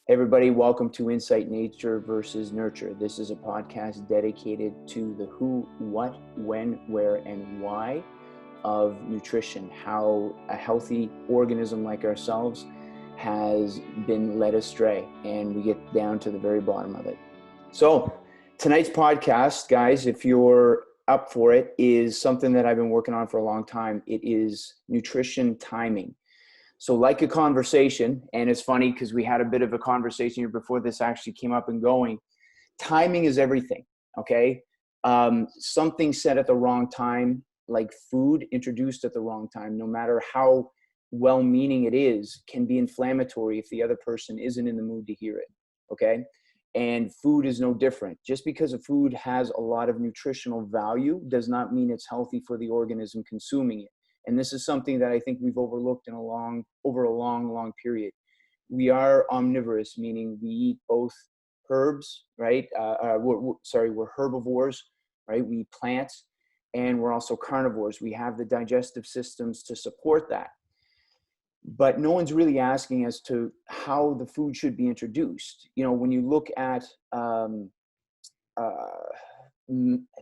Hey everybody, welcome to Insight Nature versus Nurture. This is a podcast dedicated to the who, what, when, where, and why of nutrition, how a healthy organism like ourselves has been led astray, and we get down to the very bottom of it. So tonight's podcast, guys, if you're up for it, is something that I've been working on for a long time. It is nutrition timing. So like a conversation, and it's funny because we had a bit of a conversation here before this actually came up and going. Timing is everything, okay? Something said at the wrong time, like food introduced at the wrong time, no matter how well-meaning it is, can be inflammatory if the other person isn't in the mood to hear it, okay? And food is no different. Just because a food has a lot of nutritional value does not mean it's healthy for the organism consuming it. And this is something that I think we've overlooked over a long period. We are omnivorous, meaning we eat both herbs, right? We're herbivores, right? We eat plants, and we're also carnivores. We have the digestive systems to support that. But no one's really asking as to how the food should be introduced. You know, when you look at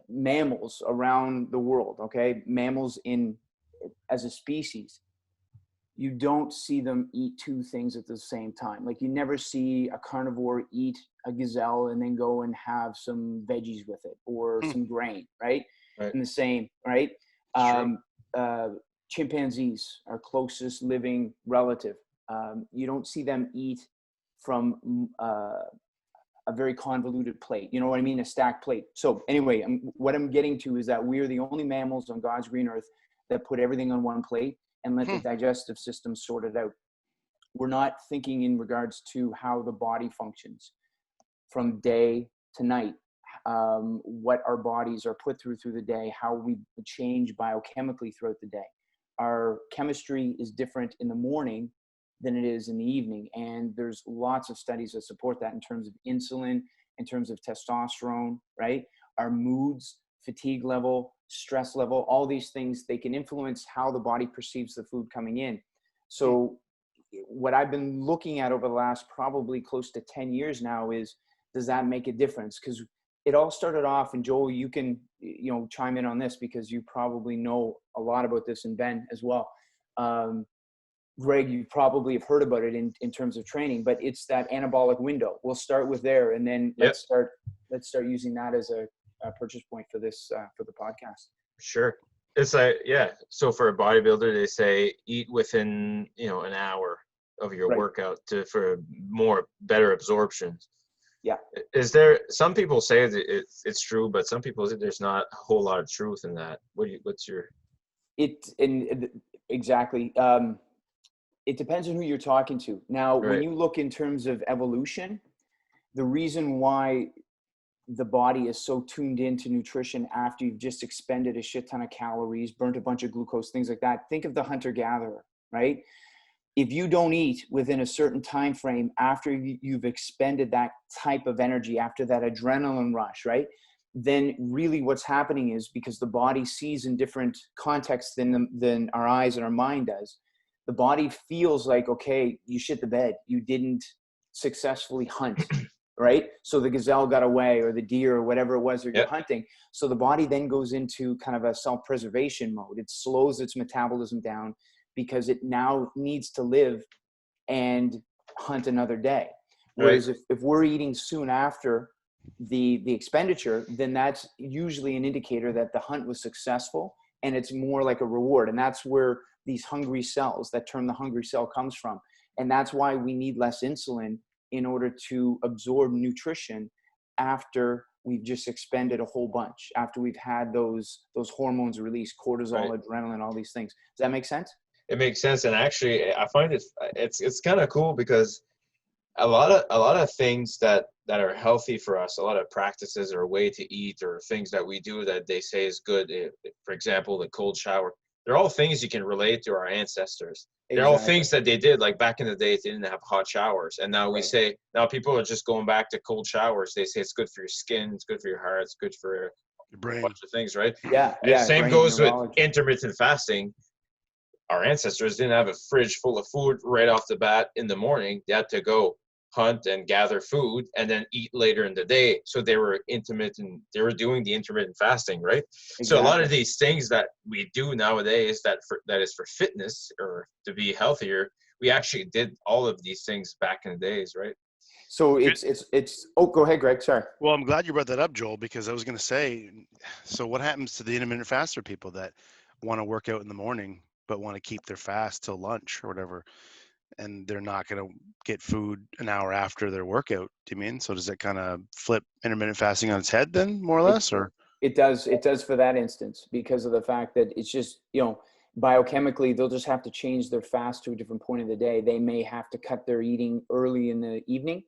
mammals around the world, okay? Mammals as a species, you don't see them eat two things at the same time. Like you never see a carnivore eat a gazelle and then go and have some veggies with it or some grain, right? And the same, right? Chimpanzees, our closest living relative, you don't see them eat from a very convoluted plate. You know what I mean? A stacked plate. So anyway, what I'm getting to is that we are the only mammals on God's green earth that put everything on one plate and let the digestive system sort it out. We're not thinking in regards to how the body functions from day to night, what our bodies are put through the day, how we change biochemically throughout the day. Our chemistry is different in the morning than it is in the evening. And there's lots of studies that support that in terms of insulin, in terms of testosterone, right? Our moods, fatigue level, stress level, all these things, they can influence how the body perceives the food coming in. So what I've been looking at over the last probably close to 10 years now is, does that make a difference? Because it all started off, and Joel, you can, chime in on this because you probably know a lot about this, and Ben as well. Greg, you probably have heard about it in terms of training, but it's that anabolic window. We'll start with there, and then let's start using that as a purchase point for this for the podcast. Sure. It's like, so for a bodybuilder, they say eat within an hour of your workout for better absorption. Yeah. Is there, some people say that it's true, but some people say there's not a whole lot of truth in that. What's your exactly. It depends on who you're talking to. Now, when you look in terms of evolution, the reason why the body is so tuned into nutrition after you've just expended a shit ton of calories, burnt a bunch of glucose, things like that. Think of the hunter-gatherer, right? If you don't eat within a certain time frame after you've expended that type of energy, after that adrenaline rush, right? Then really what's happening is, because the body sees in different contexts than our eyes and our mind does, the body feels like, okay, you shit the bed. You didn't successfully hunt, right? So the gazelle got away, or the deer, or whatever it was that you're hunting. So the body then goes into kind of a self-preservation mode. It slows its metabolism down because it now needs to live and hunt another day. Whereas if we're eating soon after the expenditure, then that's usually an indicator that the hunt was successful, and it's more like a reward. And that's where these hungry cells, that term, the hungry cell, comes from. And that's why we need less insulin in order to absorb nutrition after we've just expended a whole bunch, after we've had those hormones released, cortisol, adrenaline, all these things. Does that make sense? It makes sense. And actually, I find it's kind of cool because a lot of things that are healthy for us, a lot of practices or a way to eat or things that we do that they say is good. For example, the cold shower. They're all things you can relate to our ancestors. They're all things that they did, like back in the day, they didn't have hot showers. And now now people are just going back to cold showers. They say it's good for your skin, it's good for your heart, it's good for your brain. A bunch of things, right? Yeah. And same goes with intermittent fasting. Our ancestors didn't have a fridge full of food right off the bat in the morning. They had to go hunt and gather food and then eat later in the day. So they were doing the intermittent fasting, right? So a lot of Exactly. these things that we do nowadays that is for fitness or to be healthier, we actually did all of these things back in the days, right? So it's oh, go ahead, Greg. Sorry. Well, I'm glad you brought that up, Joel, because I was going to say, so what happens to the intermittent faster people that want to work out in the morning but want to keep their fast till lunch or whatever, and they're not going to get food an hour after their workout? Do you mean? So does that kind of flip intermittent fasting on its head then, more or It less, or? it does for that instance, because of the fact that it's just, biochemically, they'll just have to change their fast to a different point of the day. They may have to cut their eating early in the evening,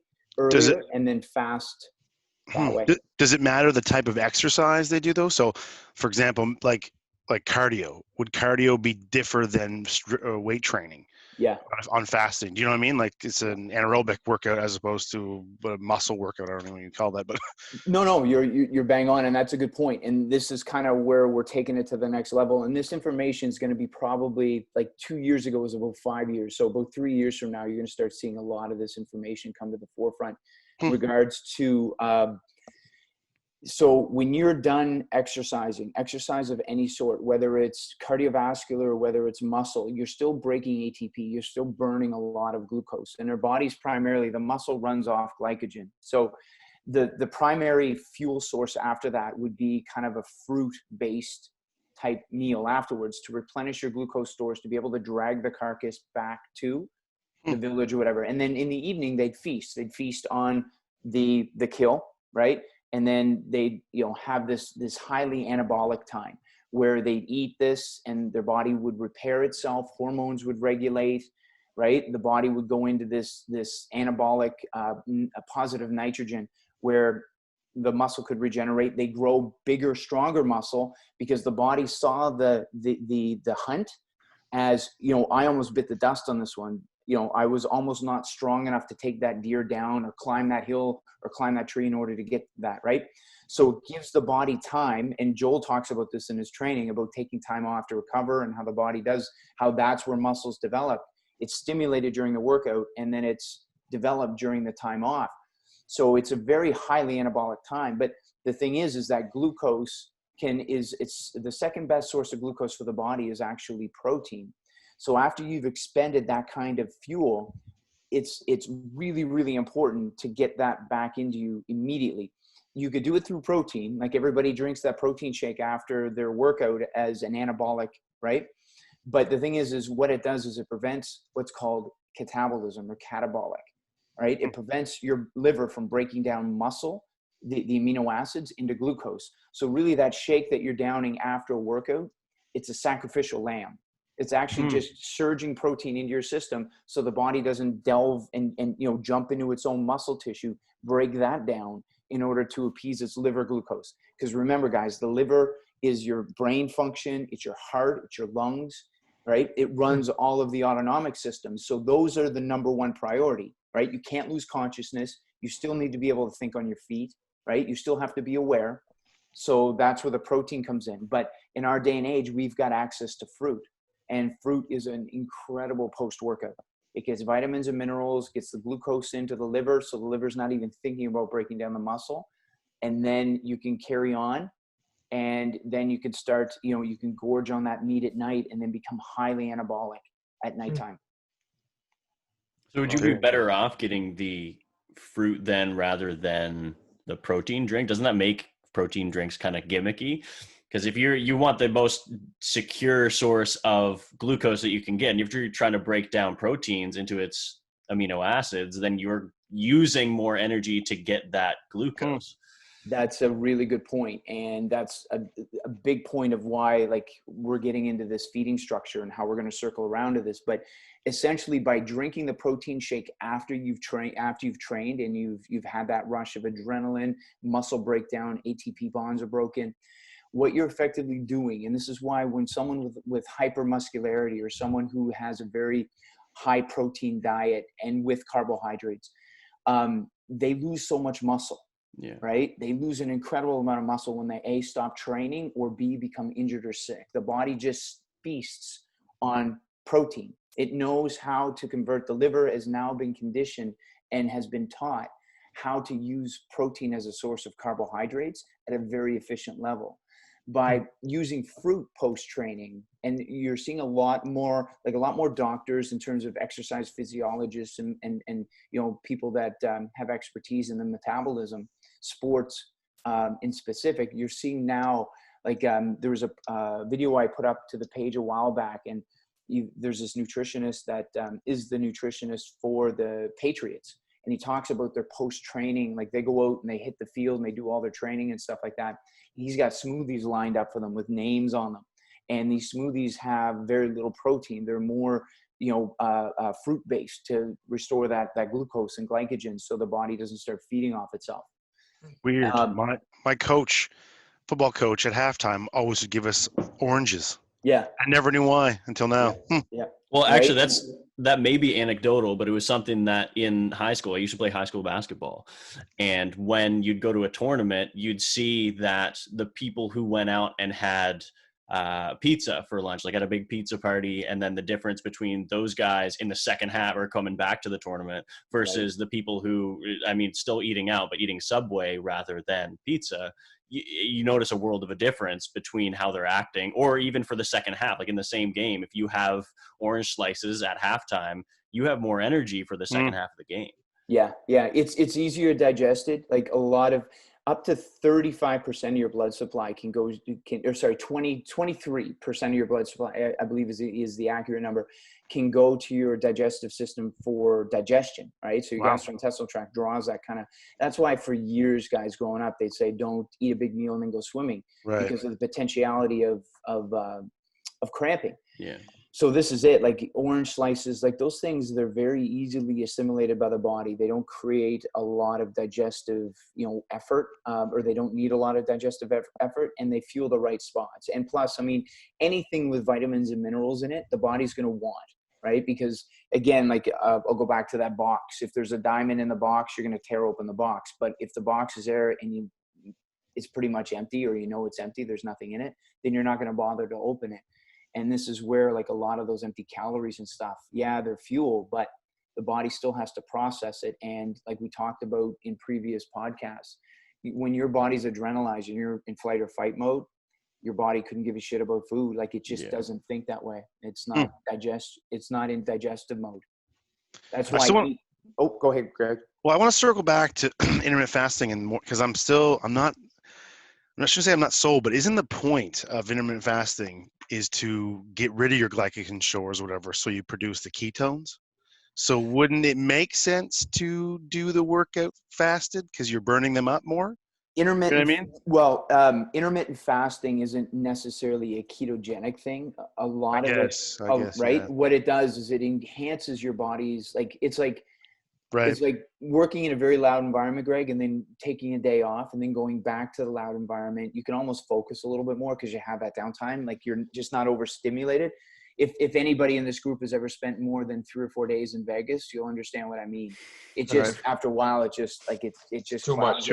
Does it earlier, and then fast that way. does it matter the type of exercise they do though? So, for example, like cardio, would cardio be differ than weight training Yeah. on fasting? Do you know what I mean? Like it's an anaerobic workout as opposed to a muscle workout. I don't know what you call that, but No, you're bang on, and that's a good point. And this is kind of where we're taking it to the next level. And this information is going to be probably like 2 years ago was about 5 years. So about 3 years from now, you're going to start seeing a lot of this information come to the forefront in regards to. So when you're done exercising, exercise of any sort, whether it's cardiovascular or whether it's muscle, you're still breaking ATP. You're still burning a lot of glucose, and our body's primarily the muscle runs off glycogen. So the primary fuel source after that would be kind of a fruit-based type meal afterwards to replenish your glucose stores, to be able to drag the carcass back to the village or whatever. And then in the evening, they'd feast on the kill, right? And then they'd have this highly anabolic time where they'd eat this and their body would repair itself, hormones would regulate, right? The body would go into this anabolic positive nitrogen where the muscle could regenerate. They grow bigger, stronger muscle because the body saw the hunt as, I almost bit the dust on this one. I was almost not strong enough to take that deer down or climb that hill or climb that tree in order to get that, right? So it gives the body time. And Joel talks about this in his training about taking time off to recover and how the body does, how that's where muscles develop. It's stimulated during the workout and then it's developed during the time off. So it's a very highly anabolic time. But the thing is that glucose it's the second best source of glucose for the body is actually protein. So after you've expended that kind of fuel, it's really, really important to get that back into you immediately. You could do it through protein, like everybody drinks that protein shake after their workout as an anabolic, right? But the thing is what it does is it prevents what's called catabolism or catabolic, right? It prevents your liver from breaking down muscle, the amino acids into glucose. So really that shake that you're downing after a workout, it's a sacrificial lamb. It's actually just surging protein into your system so the body doesn't delve and jump into its own muscle tissue, break that down in order to appease its liver glucose. Because remember, guys, the liver is your brain function, it's your heart, it's your lungs, right? It runs all of the autonomic systems. So those are the number one priority, right? You can't lose consciousness. You still need to be able to think on your feet, right? You still have to be aware. So that's where the protein comes in. But in our day and age, we've got access to fruit. And fruit is an incredible post-workout. It gets vitamins and minerals, gets the glucose into the liver, so the liver's not even thinking about breaking down the muscle. And then you can carry on, and then you can start, you can gorge on that meat at night and then become highly anabolic at nighttime. So would you be better off getting the fruit then rather than the protein drink? Doesn't that make protein drinks kind of gimmicky? Because if you want the most secure source of glucose that you can get, and if you're trying to break down proteins into its amino acids, then you're using more energy to get that glucose. That's a really good point. And that's a big point of why, like, we're getting into this feeding structure and how we're going to circle around to this. But essentially by drinking the protein shake after you've trained and you've had that rush of adrenaline, muscle breakdown, ATP bonds are broken, what you're effectively doing, and this is why when someone with hypermuscularity or someone who has a very high protein diet and with carbohydrates, they lose so much muscle, right? They lose an incredible amount of muscle when they A, stop training, or B, become injured or sick. The body just feasts on protein. It knows how to convert. The liver has now been conditioned and has been taught how to use protein as a source of carbohydrates at a very efficient level by using fruit post-training. And you're seeing a lot more doctors in terms of exercise physiologists and people that have expertise in the metabolism, sports in specific. You're seeing now, there was a video I put up to the page a while back, and there's this nutritionist that is the nutritionist for the Patriots. And he talks about their post-training, like they go out and they hit the field and they do all their training and stuff like that. He's got smoothies lined up for them with names on them. And these smoothies have very little protein. They're more, fruit-based to restore that glucose and glycogen so the body doesn't start feeding off itself. Weird. My coach, football coach at halftime always would give us oranges. Yeah. I never knew why until now. Yeah. Well, actually, that may be anecdotal, but it was something that in high school, I used to play high school basketball. And when you'd go to a tournament, you'd see that the people who went out and had pizza for lunch, like at a big pizza party, and then the difference between those guys in the second half or coming back to the tournament versus the people who, still eating out, but eating Subway rather than pizza. You notice a world of a difference between how they're acting, or even for the second half, like in the same game, if you have orange slices at halftime, you have more energy for the second half of the game. Yeah. It's easier digested. Like a lot of up to 35% of your blood supply 23% of your blood supply, I believe is the accurate number, can go to your digestive system for digestion, right? So your gastrointestinal tract draws that kind of, that's why for years, guys growing up, they'd say, don't eat a big meal and then go swimming, because of the potentiality of cramping. Yeah. So this is it, like orange slices, like those things, they're very easily assimilated by the body. They don't create a lot of digestive, effort, or they don't need a lot of digestive effort, and they fuel the right spots. And plus, anything with vitamins and minerals in it, the body's going to want, right? Because again, I'll go back to that box. If there's a diamond in the box, you're going to tear open the box. But if the box is there and it's pretty much empty, or it's empty, there's nothing in it, then you're not going to bother to open it. And this is where a lot of those empty calories and stuff, they're fuel, but the body still has to process it. And like we talked about in previous podcasts, when your body's adrenalized and you're in flight or fight mode, your body couldn't give a shit about food. Like it just doesn't think that way. It's not it's not in digestive mode. That's why. Go ahead, Greg. Well, I want to circle back to intermittent fasting and more, because I'm not sure to say I'm not sold, but isn't the point of intermittent fasting is to get rid of your glycogen stores or whatever, so you produce the ketones? So wouldn't it make sense to do the workout fasted because you're burning them up more? Intermittent fasting isn't necessarily a ketogenic thing. A lot of it, right? Yeah. What it does is it enhances your body's, it's like working in a very loud environment, Greg, and then taking a day off and then going back to the loud environment. You can almost focus a little bit more because you have that downtime. Like you're just not overstimulated. If anybody in this group has ever spent more than 3 or 4 days in Vegas, you'll understand what I mean. It just, after a while, it just too much.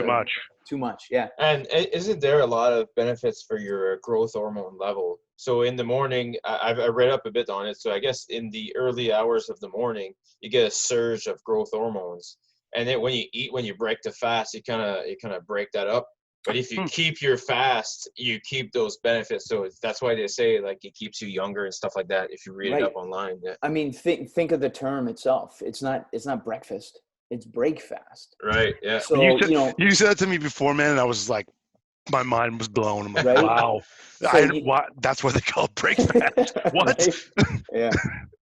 Yeah. And isn't there a lot of benefits for your growth hormone level? So in the morning, I read up a bit on it. So I guess in the early hours of the morning, you get a surge of growth hormones. And then when you break the fast, you kind of break that up. But if you keep your fast, you keep those benefits. So that's why they say it keeps you younger and stuff like that. If you read it up online. Yeah. Think of the term itself. It's not breakfast. It's break fast. Right. Yeah. So you said that to me before, man, and I was like, my mind was blown. I'm like, wow. So that's what they call it, break fast. What? Right? Yeah.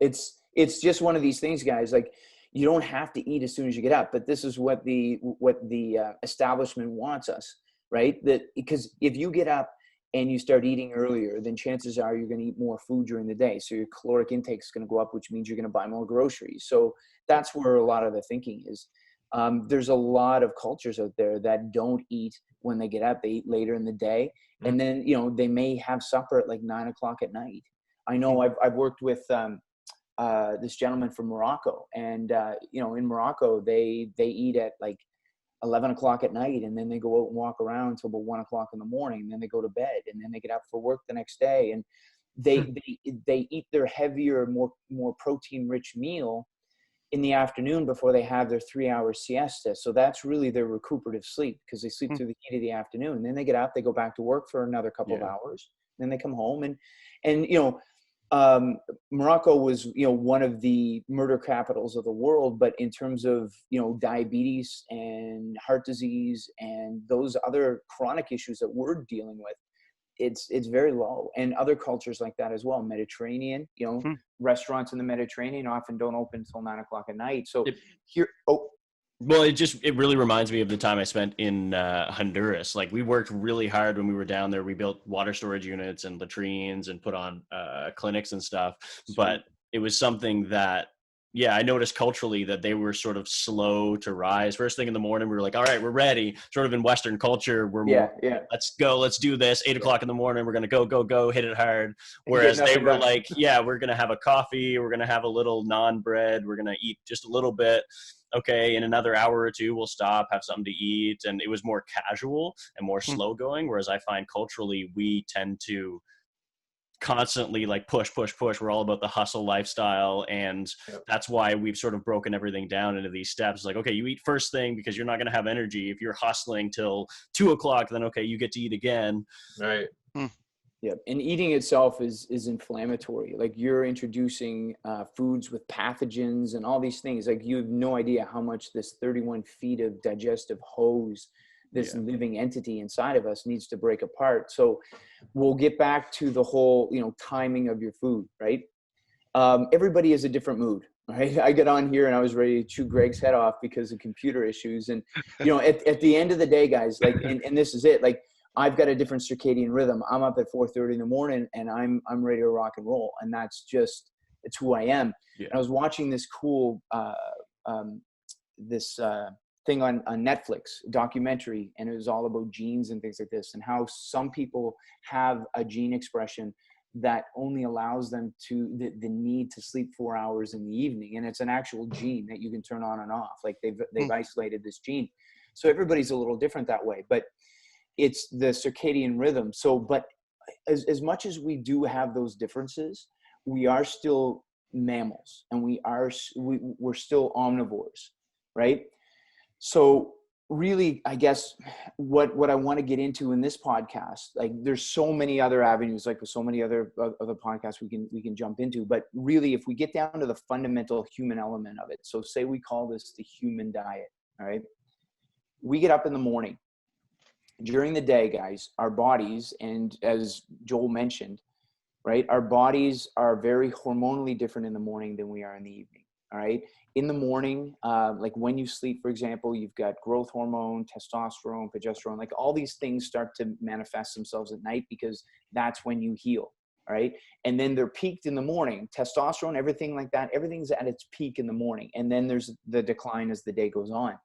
It's just one of these things, guys. Like you don't have to eat as soon as you get up, but this is what the establishment wants us. Right? Because if you get up and you start eating earlier, then chances are you're going to eat more food during the day. So your caloric intake is going to go up, which means you're going to buy more groceries. So that's where a lot of the thinking is. There's a lot of cultures out there that don't eat when they get up. They eat later in the day. And then, they may have supper at 9 o'clock at night. I know I've worked with this gentleman from Morocco. And, in Morocco, they eat at 11 o'clock at night, and then they go out and walk around until about 1 o'clock in the morning, and then they go to bed, and then they get up for work the next day, and they eat their heavier, more protein rich meal in the afternoon before they have their 3-hour siesta. So that's really their recuperative sleep, because they sleep through the heat of the afternoon. And then they get up, they go back to work for another couple of hours. Then they come home and Morocco was, one of the murder capitals of the world, but in terms of, diabetes and heart disease and those other chronic issues that we're dealing with, it's very low. And other cultures like that as well. Mediterranean, restaurants in the Mediterranean often don't open until 9:00 at night. So well, it really reminds me of the time I spent in Honduras. Like, we worked really hard when we were down there. We built water storage units and latrines and put on clinics and stuff. But it was something that, I noticed culturally that they were sort of slow to rise. First thing in the morning, we were like, all right, we're ready. Sort of in Western culture, we're more, let's go, let's do this. 8:00 in the morning, we're going to go, hit it hard. Whereas they were like, we're going to have a coffee. We're going to have a little non-bread. We're going to eat just a little bit. Okay, in another hour or two, we'll stop, have something to eat. And it was more casual and more slow going. Whereas I find culturally, we tend to constantly like push. We're all about the hustle lifestyle. And that's why we've sort of broken everything down into these steps. Like, okay, you eat first thing because you're not going to have energy. If you're hustling till 2:00, then okay, you get to eat again. Right. Yeah, and eating itself is inflammatory. Like, you're introducing foods with pathogens and all these things. Like, you have no idea how much this 31 feet of digestive hose, this living entity inside of us, needs to break apart. So we'll get back to the whole, timing of your food, right? Everybody is a different mood, right? I get on here and I was ready to chew Greg's head off because of computer issues. And, at the end of the day, guys, like, and this is it, like, I've got a different circadian rhythm. I'm up at 4:30 in the morning and I'm ready to rock and roll. And it's who I am. Yeah. And I was watching this cool, thing on Netflix, documentary, and it was all about genes and things like this, and how some people have a gene expression that only allows them to the need to sleep 4 hours in the evening. And it's an actual gene that you can turn on and off. Like, they've isolated this gene. So everybody's a little different that way, but it's the circadian rhythm. So, but as much as we do have those differences, we are still mammals, and we're still omnivores, right? So really, I guess what I want to get into in this podcast, like, there's so many other avenues, like with so many other podcasts we can jump into, but really, if we get down to the fundamental human element of it, so say we call this the human diet, all right? We get up in the morning. During the day, guys, our bodies, and as Joel mentioned, right, our bodies are very hormonally different in the morning than we are in the evening. All right. In the morning, like when you sleep, for example, you've got growth hormone, testosterone, progesterone, like all these things start to manifest themselves at night, because that's when you heal. All right. And then they're peaked in the morning. Testosterone, everything like that, everything's at its peak in the morning. And then there's the decline as the day goes on.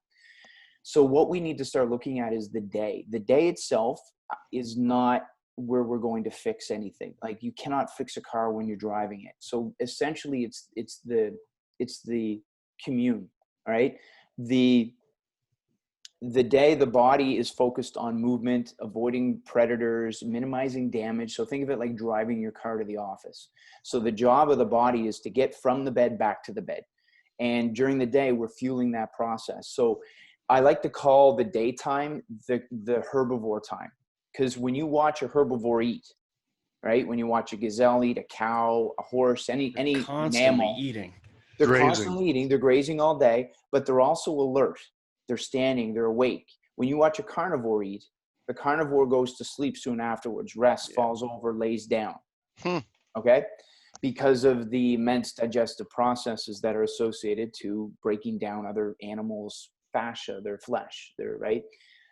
So what we need to start looking at is the day. The day itself is not where we're going to fix anything. Like, you cannot fix a car when you're driving it. So essentially it's the commune, all right? The day, the body is focused on movement, avoiding predators, minimizing damage. So think of it like driving your car to the office. So the job of the body is to get from the bed back to the bed. And during the day, we're fueling that process. So I like to call the daytime the herbivore time, because when you watch a herbivore eat, right? When you watch a gazelle eat, a cow, a horse, any mammal, eating. They're constantly eating. They're grazing all day, but they're also alert. They're standing. They're awake. When you watch a carnivore eat, the carnivore goes to sleep soon afterwards, rests, falls over, lays down. Okay? Because of the immense digestive processes that are associated to breaking down other animals' fascia, their flesh, right?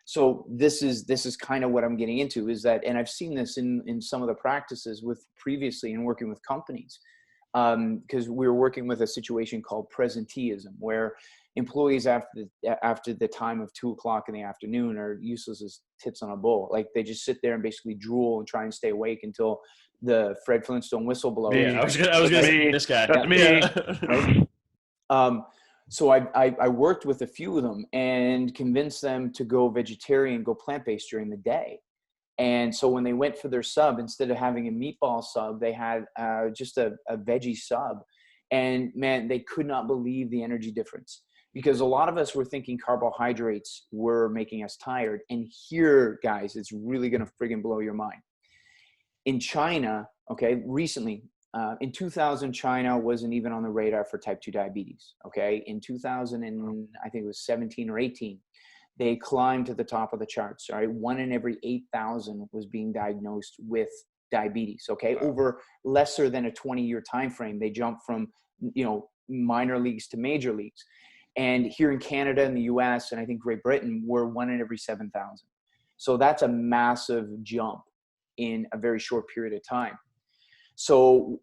So this is kind of what I'm getting into, is that, and I've seen this in some of the practices with previously in working with companies, because we were working with a situation called presenteeism, where employees after the time of 2:00 in the afternoon are useless as tits on a bull. Like, they just sit there and basically drool and try and stay awake until the Fred Flintstone whistle blows. Yeah, I was gonna say this guy. That's me. Right? So I worked with a few of them and convinced them to go vegetarian, go plant-based during the day. And so when they went for their sub, instead of having a meatball sub, they had just a veggie sub. And man, they could not believe the energy difference, because a lot of us were thinking carbohydrates were making us tired. And here, guys, it's really going to friggin' blow your mind. In China, okay, recently, in 2000, China wasn't even on the radar for type 2 diabetes, okay? In 2000, and I think it was 17 or 18, they climbed to the top of the charts, all right? 1 in every 8,000 was being diagnosed with diabetes, okay? Wow. Over lesser than a 20-year time frame, they jumped from, minor leagues to major leagues. And here in Canada and the US, and I think Great Britain, we're 1 in every 7,000. So that's a massive jump in a very short period of time. So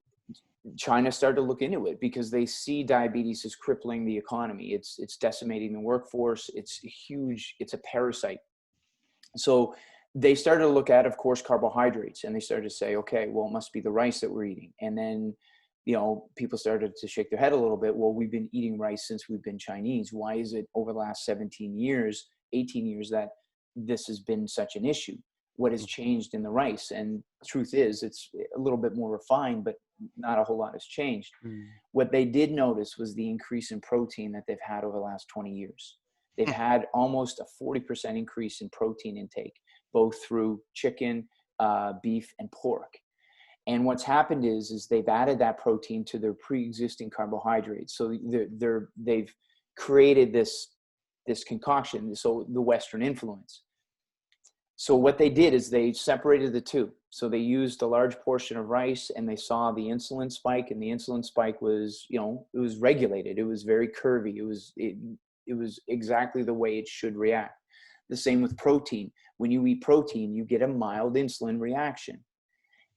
China started to look into it because they see diabetes as crippling the economy. It's decimating the workforce. It's huge. It's a parasite. So they started to look at, of course, carbohydrates, and they started to say, okay, well, it must be the rice that we're eating. And then, people started to shake their head a little bit. Well, we've been eating rice since we've been Chinese. Why is it over the last 17 years, 18 years that this has been such an issue? What has changed in the rice? And the truth is, it's a little bit more refined, but not a whole lot has changed. What they did notice was the increase in protein that they've had over the last 20 years. They've had almost a 40% increase in protein intake, both through chicken, beef, and pork. And what's happened is they've added that protein to their pre-existing carbohydrates. So they've created this concoction, so the Western influence. So what they did is they separated the two. So they used a large portion of rice, and they saw the insulin spike, and the insulin spike was, it was regulated. It was very curvy. It was exactly the way it should react. The same with protein. When you eat protein, you get a mild insulin reaction.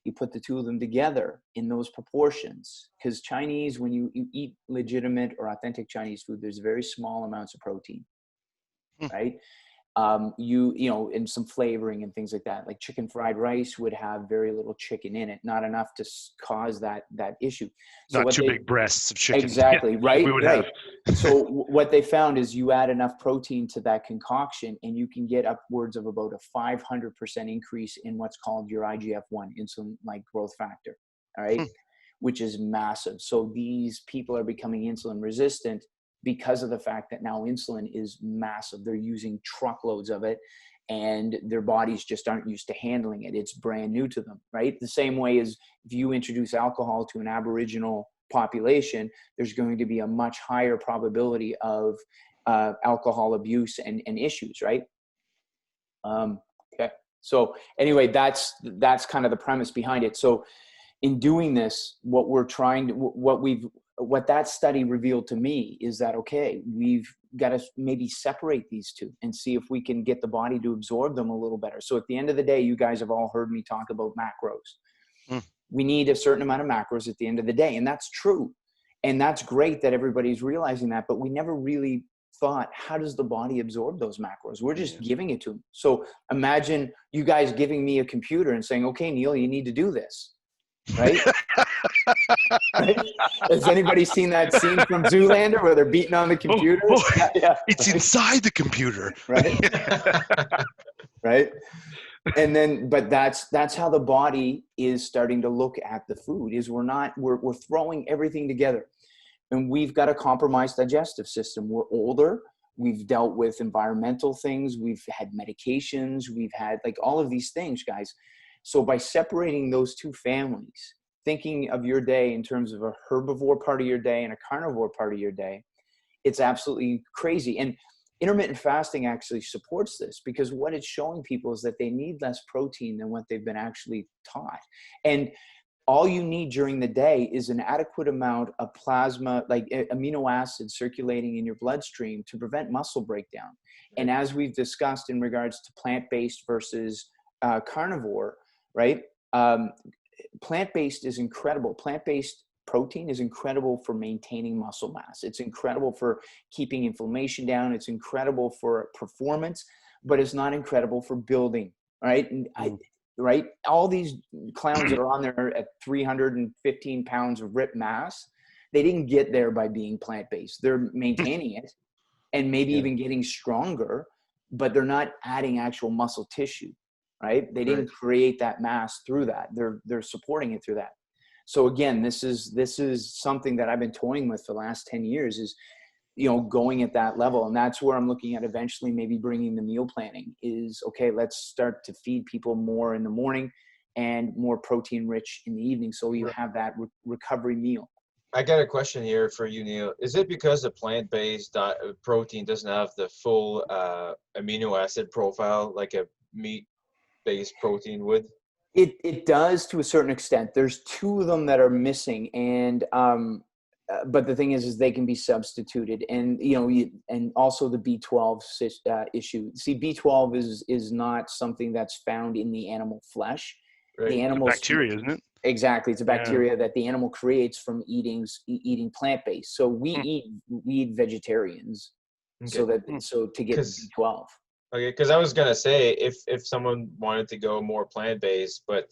You put the two of them together in those proportions, because Chinese, when you eat legitimate or authentic Chinese food, there's very small amounts of protein, right? And some flavoring and things like that. Like chicken fried rice would have very little chicken in it, not enough to cause that issue. So not too big breasts of chicken. Exactly, right? We would right. have. So what they found is you add enough protein to that concoction, and you can get upwards of about a 500% increase in what's called your IGF-1, insulin-like growth factor, all right? Which is massive. So these people are becoming insulin resistant because of the fact that now insulin is massive. They're using truckloads of it, and their bodies just aren't used to handling it. It's brand new to them, right? The same way as if you introduce alcohol to an Aboriginal population, there's going to be a much higher probability of alcohol abuse and issues, right? Okay. So anyway, that's kind of the premise behind it. So in doing this, what that study revealed to me is that, okay, we've got to maybe separate these two and see if we can get the body to absorb them a little better. So at the end of the day, you guys have all heard me talk about macros. We need a certain amount of macros at the end of the day. And that's true. And that's great that everybody's realizing that, but we never really thought, how does the body absorb those macros? We're just giving it to them. So imagine you guys giving me a computer and saying, okay, Neil, you need to do this. Right? Right? Has anybody seen that scene from Zoolander where they're beating on the computer? It's inside the computer. Right? Right? And then, but that's how the body is starting to look at the food, is we're throwing everything together. And we've got a compromised digestive system. We're older. We've dealt with environmental things. We've had medications. We've had like all of these things, guys. So by separating those two families, thinking of your day in terms of a herbivore part of your day and a carnivore part of your day, it's absolutely crazy. And intermittent fasting actually supports this, because what it's showing people is that they need less protein than what they've been actually taught. And all you need during the day is an adequate amount of plasma, like amino acids circulating in your bloodstream to prevent muscle breakdown. And as we've discussed in regards to plant-based versus carnivore, right? Plant-based is incredible. Plant-based protein is incredible for maintaining muscle mass. It's incredible for keeping inflammation down. It's incredible for performance, but it's not incredible for building, right? And right? All these clowns that are on there at 315 pounds of ripped mass, they didn't get there by being plant-based. They're maintaining it and maybe even getting stronger, but they're not adding actual muscle tissue, right? They didn't create that mass through that. They're supporting it through that. So again, this is something that I've been toying with for the last 10 years is, going at that level. And that's where I'm looking at eventually maybe bringing the meal planning is, okay, let's start to feed people more in the morning and more protein rich in the evening. So you have that recovery meal. I got a question here for you, Neil. Is it because the plant-based protein doesn't have the full amino acid profile like a meat-based protein would? It does to a certain extent. There's two of them that are missing, and but the thing is they can be substituted, and and also the B12 issue. See, B12 is not something that's found in the animal flesh. Right. The animal bacteria, isn't it? Exactly, it's a bacteria that the animal creates from eating plant-based. So we eat vegetarians, so to get B12. Okay, because I was gonna say if someone wanted to go more plant-based but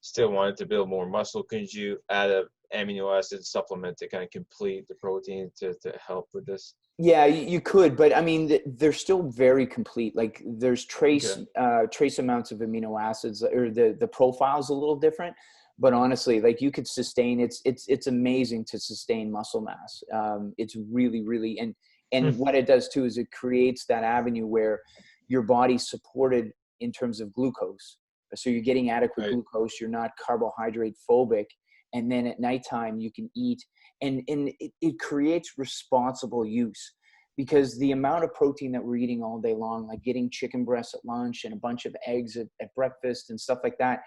still wanted to build more muscle, could you add a amino acid supplement to kind of complete the protein to help with this? Yeah, you could, but I mean, they're still very complete. Like there's trace amounts of amino acids, or the profile's a little different. But honestly, like you could sustain, it's amazing to sustain muscle mass. It's really, really, and what it does too is it creates that avenue where your body's supported in terms of glucose. So you're getting adequate glucose, you're not carbohydrate phobic. And then at nighttime you can eat, and it creates responsible use, because the amount of protein that we're eating all day long, like getting chicken breasts at lunch and a bunch of eggs at breakfast and stuff like that,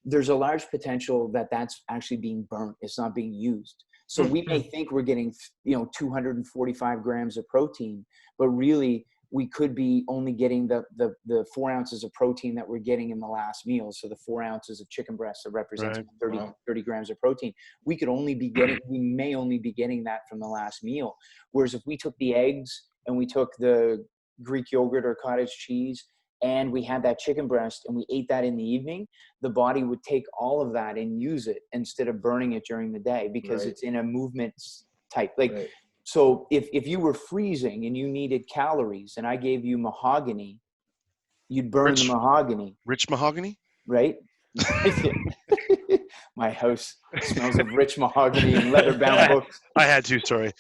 there's a large potential that that's actually being burnt. It's not being used. So we may think we're getting, 245 grams of protein, but really we could be only getting the 4 ounces of protein that we're getting in the last meal. So the 4 ounces of chicken breast that represents 30 grams of protein. We may only be getting that from the last meal. Whereas if we took the eggs and we took the Greek yogurt or cottage cheese and we had that chicken breast and we ate that in the evening, the body would take all of that and use it instead of burning it during the day, because it's in a movement type. So if you were freezing and you needed calories and I gave you mahogany, you'd burn the mahogany. Rich mahogany? Right? My house smells of rich mahogany and leather-bound books. I had to, sorry.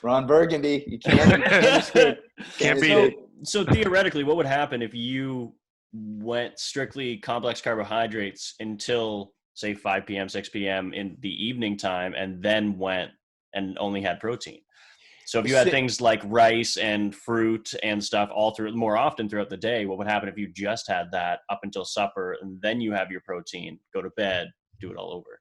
Ron Burgundy, you can't escape. Can't beat it. So theoretically, what would happen if you went strictly complex carbohydrates until, say, 5 p.m., 6 p.m. in the evening time, and then went and only had protein? So if you had things like rice and fruit and stuff more often throughout the day, what would happen if you just had that up until supper and then you have your protein, go to bed, do it all over?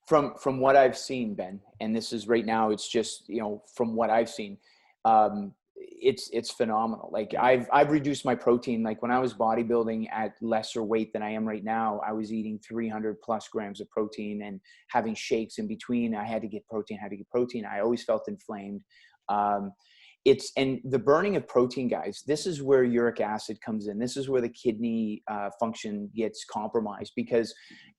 From what I've seen, Ben, and this is right now, it's just, from what I've seen, it's phenomenal. Like I've reduced my protein. Like when I was bodybuilding at lesser weight than I am right now, I was eating 300 plus grams of protein and having shakes in between. I had to get protein. I always felt inflamed. And the burning of protein, guys, this is where uric acid comes in. This is where the kidney function gets compromised, because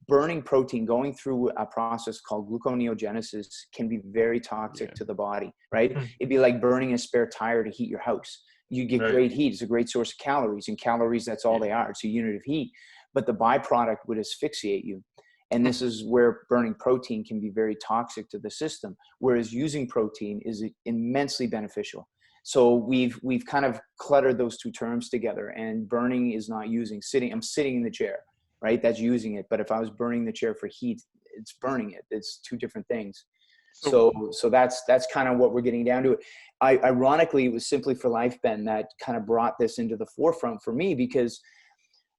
burning protein, going through a process called gluconeogenesis, can be very toxic to the body, right? It'd be like burning a spare tire to heat your house. You get great heat. It's a great source of calories, and calories, that's all they are. It's a unit of heat, but the byproduct would asphyxiate you. And this is where burning protein can be very toxic to the system, whereas using protein is immensely beneficial. So we've kind of cluttered those two terms together, and burning is not using. I'm sitting in the chair, right? That's using it. But if I was burning the chair for heat, it's burning it. It's two different things. So that's kind of what we're getting down to. Ironically, it was Simply for Life, Ben, that kind of brought this into the forefront for me, because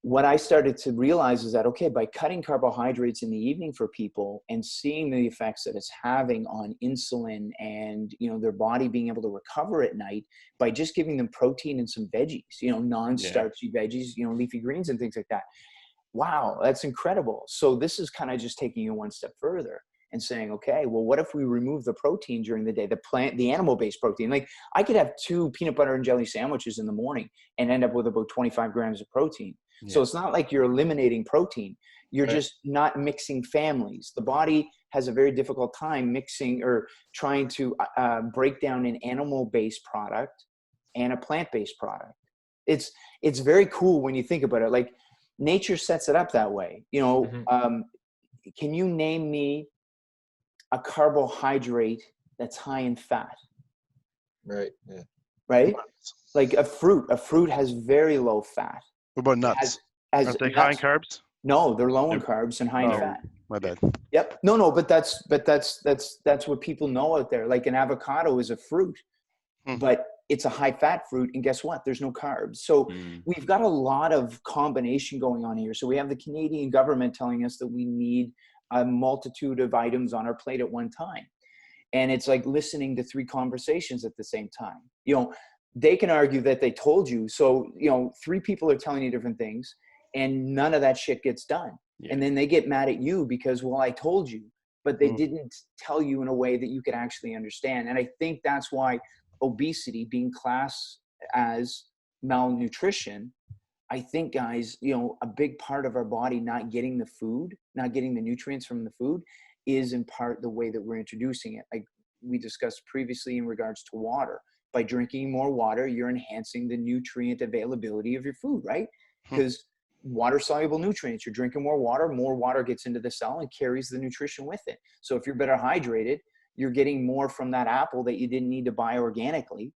what I started to realize is that, okay, by cutting carbohydrates in the evening for people and seeing the effects that it's having on insulin and, their body being able to recover at night by just giving them protein and some veggies, non-starchy veggies, leafy greens and things like that. Wow, that's incredible. So this is kind of just taking it one step further and saying, okay, well, what if we remove the protein during the day, the animal-based protein? Like I could have 2 peanut butter and jelly sandwiches in the morning and end up with about 25 grams of protein. Yeah. So it's not like you're eliminating protein. You're just not mixing families. The body has a very difficult time mixing or trying to break down an animal-based product and a plant-based product. It's very cool when you think about it. Like nature sets it up that way. can you name me a carbohydrate that's high in fat? Right. Yeah. Right? Like a fruit has very low fat. What about nuts? Aren't they high in carbs? No, they're low in carbs and high in fat. My bad. Yep. No, but that's what people know out there. Like an avocado is a fruit, but it's a high fat fruit. And guess what? There's no carbs. So we've got a lot of combination going on here. So we have the Canadian government telling us that we need a multitude of items on our plate at one time. And it's like listening to 3 conversations at the same time. You know, they can argue that they told you. So, you know, 3 people are telling you different things and none of that shit gets done. Yeah. And then they get mad at you because, well, I told you, but they didn't tell you in a way that you could actually understand. And I think that's why obesity being classed as malnutrition, I think, guys, you know, a big part of our body not getting the food, not getting the nutrients from the food is in part the way that we're introducing it. Like we discussed previously in regards to water. By drinking more water, you're enhancing the nutrient availability of your food, right? Because water-soluble nutrients, you're drinking more water gets into the cell and carries the nutrition with it. So if you're better hydrated, you're getting more from that apple that you didn't need to buy organically,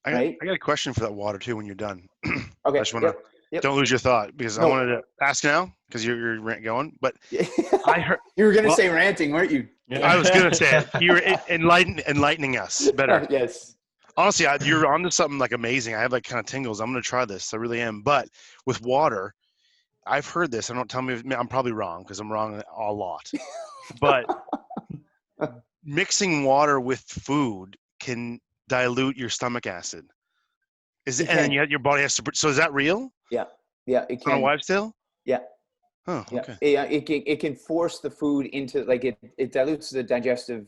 right? I got a question for that water too when you're done. Okay. I just want to, don't lose your thought because I wanted to ask now because you're going, but I heard you were going to say ranting, weren't you? I was going to say it. You were enlightening us better. Yes. Honestly, you're onto something like amazing. I have like kind of tingles. I'm going to try this. I really am. But with water, I've heard this. And don't tell me I'm probably wrong because I'm wrong a lot. But mixing water with food can dilute your stomach acid. And then your body has to. So is that real? Yeah. Yeah. It can. On a wives' tale? Yeah. Oh, okay. Yeah, it can force the food into like it dilutes the digestive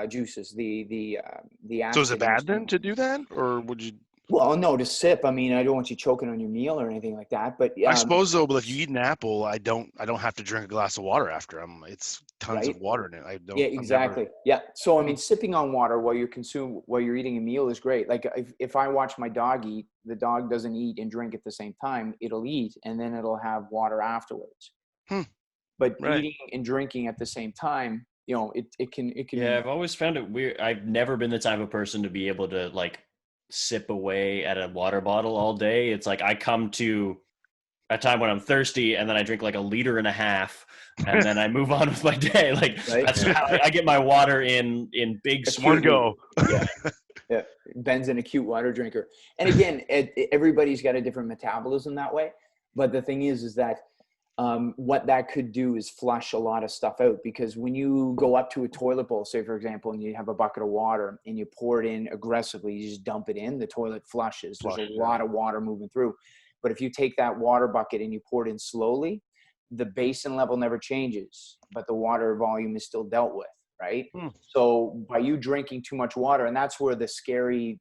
juices, the acid. So is it bad then to do that, or would you? Well, no, to sip. I mean, I don't want you choking on your meal or anything like that. But I suppose though, but if you eat an apple, I don't have to drink a glass of water after. It's tons of water in it. I don't. Yeah, exactly. Yeah. So I mean, sipping on water while you're eating a meal is great. Like if I watch my dog eat, the dog doesn't eat and drink at the same time. It'll eat and then it'll have water afterwards. But eating and drinking at the same time, you know, it can. Yeah, I've always found it weird. I've never been the type of person to be able to like sip away at a water bottle all day. It's like I come to a time when I'm thirsty and then I drink like 1.5 liters and then I move on with my day. Like that's how I get my water in big one go. Yeah. Ben's an acute water drinker. And again, everybody's got a different metabolism that way. But the thing is that what that could do is flush a lot of stuff out, because when you go up to a toilet bowl, say for example, and you have a bucket of water and you pour it in aggressively, you just dump it in, the toilet flushes. There's a lot of water moving through. But if you take that water bucket and you pour it in slowly, the basin level never changes, but the water volume is still dealt with, right? So by you drinking too much water, and that's where the scary,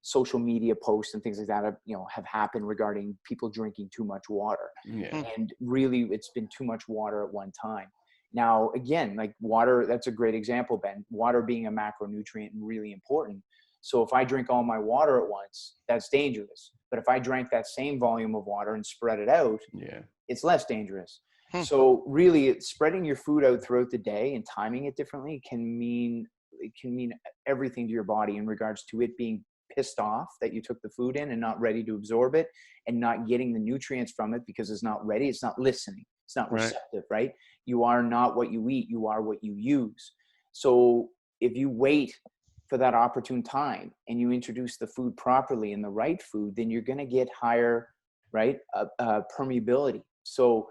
social media posts and things like that have happened regarding people drinking too much water. And really it's been too much water at one time. Now again, like water, that's a great example, Ben. Water being a macronutrient and really important. So if I drink all my water at once, that's dangerous. But if I drank that same volume of water and spread it out, it's less dangerous. So really spreading your food out throughout the day and timing it differently can mean everything to your body in regards to it being pissed off that you took the food in and not ready to absorb it and not getting the nutrients from it because it's not ready. It's not listening. It's not receptive, right? You are not what you eat. You are what you use. So if you wait for that opportune time and you introduce the food properly and the right food, then you're going to get higher, permeability. So,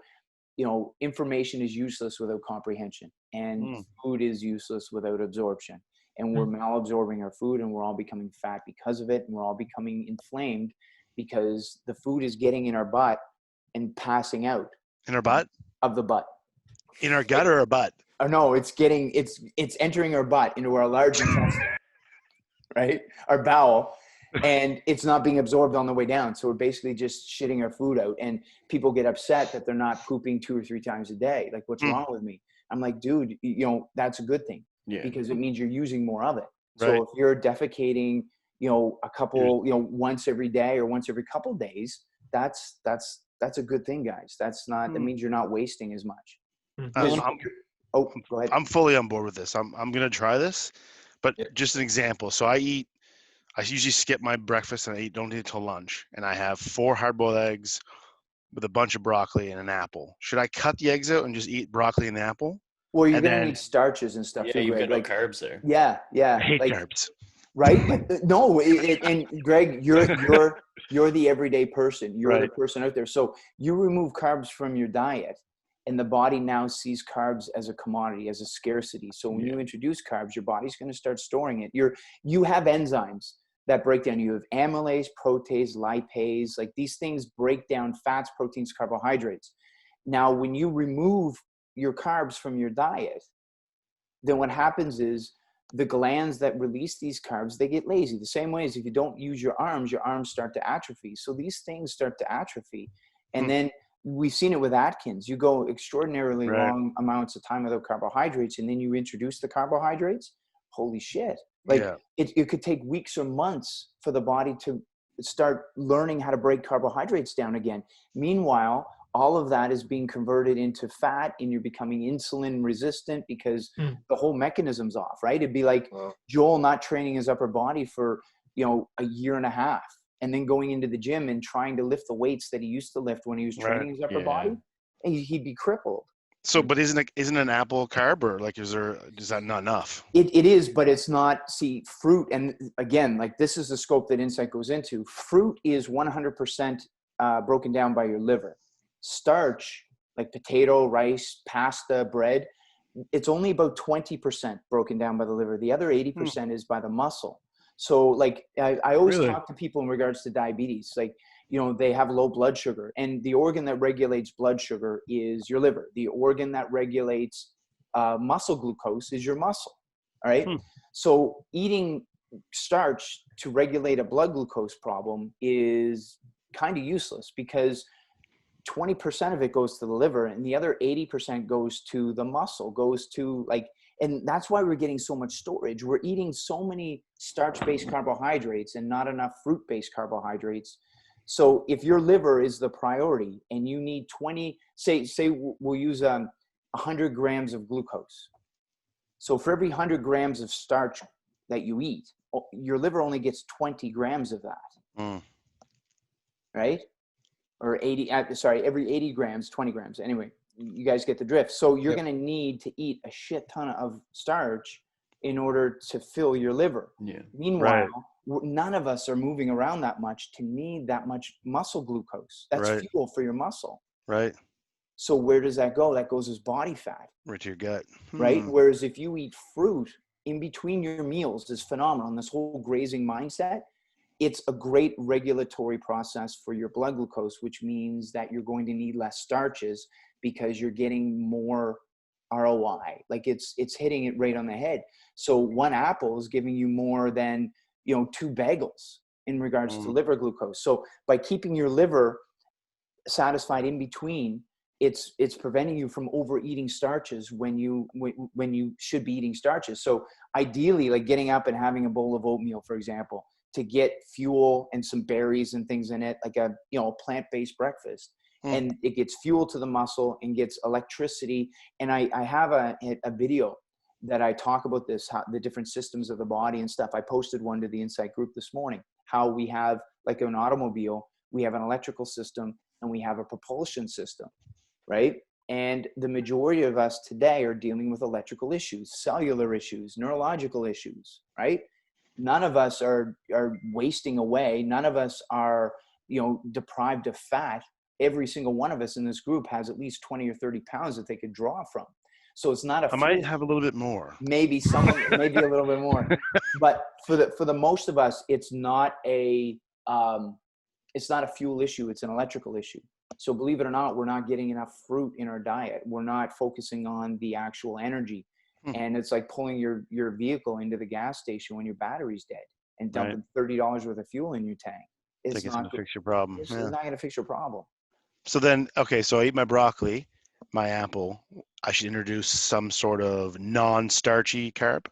information is useless without comprehension, and food is useless without absorption. And we're malabsorbing our food, and we're all becoming fat because of it. And we're all becoming inflamed because the food is getting in our butt and passing out. In our butt? Of the butt. In our gut or our butt? Oh, no, it's entering our butt into our large intestine, right? Our bowel. And it's not being absorbed on the way down. So we're basically just shitting our food out. And people get upset that they're not pooping 2 or 3 times a day. Like, what's wrong with me? I'm like, dude, that's a good thing. Because it means you're using more of it. So if you're defecating, a couple, once every day or once every couple days, that's a good thing, guys. That means you're not wasting as much. I'm, Go ahead. I'm fully on board with this. I'm going to try this, but Yeah. just an example. So I usually skip my breakfast and don't eat until lunch. And I have 4 hard-boiled eggs with a bunch of broccoli and an apple. Should I cut the eggs out and just eat broccoli and apple? Well, you're And going to then need starches and stuff Yeah, too, you've Greg. got no Like, carbs there. yeah, I hate like, carbs. right? But no, and Greg, you're the everyday person. You're the Right. person out there. So you remove carbs from your diet, and the body now sees carbs as a commodity, as a scarcity. So when you introduce carbs, your body's going to start storing it. You have enzymes that break down. You have amylase, protease, lipase. Like these things break down fats, proteins, carbohydrates. Now, when you remove your carbs from your diet, then what happens is the glands that release these carbs, they get lazy. The same way as if you don't use your arms start to atrophy. So these things start to atrophy. And then we've seen it with Atkins. You go extraordinarily long amounts of time without carbohydrates, and then you introduce the carbohydrates. Holy shit. Like it could take weeks or months for the body to start learning how to break carbohydrates down again. Meanwhile, all of that is being converted into fat, and you're becoming insulin resistant because the whole mechanism's off, right? It'd be like Joel not training his upper body for, a year and a half, and then going into the gym and trying to lift the weights that he used to lift when he was training his upper body, and he'd be crippled. So, but isn't an apple a carb, or like is that not enough? It is, but it's not. See, fruit, and again, like this is the scope that Insight goes into. Fruit is 100% broken down by your liver. Starch, like potato, rice, pasta, bread, it's only about 20% broken down by the liver. The other 80% is by the muscle. So like I always talk to people in regards to diabetes, like, they have low blood sugar, and the organ that regulates blood sugar is your liver. The organ that regulates muscle glucose is your muscle. All right. So eating starch to regulate a blood glucose problem is kind of useless, because 20% of it goes to the liver, and the other 80% goes to the muscle, goes to and that's why we're getting so much storage. We're eating so many starch-based carbohydrates and not enough fruit-based carbohydrates. So if your liver is the priority and you need 20, say we'll use 100 grams of glucose. So for every 100 grams of starch that you eat, your liver only gets 20 grams of that. Right? Or every 80 grams, 20 grams. Anyway, you guys get the drift. So you're going to need to eat a shit ton of starch in order to fill your liver. Yeah. Meanwhile, none of us are moving around that much to need that much muscle glucose. That's fuel for your muscle. Right. So where does that go? That goes as body fat. Right to your gut. Right? Whereas if you eat fruit in between your meals, is phenomenal. And this whole grazing mindset, it's a great regulatory process for your blood glucose, which means that you're going to need less starches because you're getting more ROI. Like it's hitting it right on the head. So one apple is giving you more than, 2 bagels in regards to liver glucose. So by keeping your liver satisfied in between, it's preventing you from overeating starches when you should be eating starches. So ideally, like getting up and having a bowl of oatmeal, for example, to get fuel and some berries and things in it, like a plant-based breakfast. And it gets fuel to the muscle and gets electricity. And I have a video that I talk about this, how the different systems of the body and stuff. I posted one to the Insight group this morning, how we have, like an automobile, we have an electrical system and we have a propulsion system, right? And the majority of us today are dealing with electrical issues, cellular issues, neurological issues, right? None of us are wasting away. None of us are, deprived of fat. Every single one of us in this group has at least 20 or 30 pounds that they could draw from. So it's not I might have a little bit more. Maybe maybe a little bit more. But for the most of us, it's not a fuel issue. It's an electrical issue. So believe it or not, we're not getting enough fruit in our diet. We're not focusing on the actual energy. And it's like pulling your vehicle into the gas station when your battery's dead and dumping $30 worth of fuel in your tank. It's not going to fix your problem. It's not going to fix your problem. So then, so I eat my broccoli, my apple. I should introduce some sort of non-starchy carb?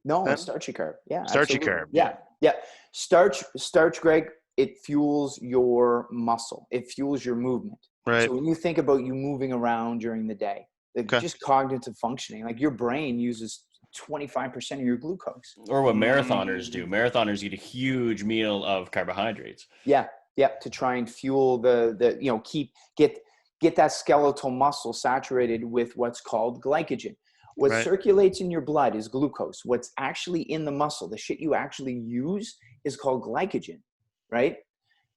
No, a starchy carb. Yeah. Starchy absolutely. carb. Yeah. Starch, Greg, it fuels your muscle. It fuels your movement. Right. So when you think about you moving around during the day, Okay. Just cognitive functioning. Like your brain uses 25% of your glucose. Or what marathoners do. Marathoners eat a huge meal of carbohydrates. Yeah, to try and fuel the get that skeletal muscle saturated with what's called glycogen. What Right. circulates in your blood is glucose. What's actually in the muscle, the shit you actually use, is called glycogen, right?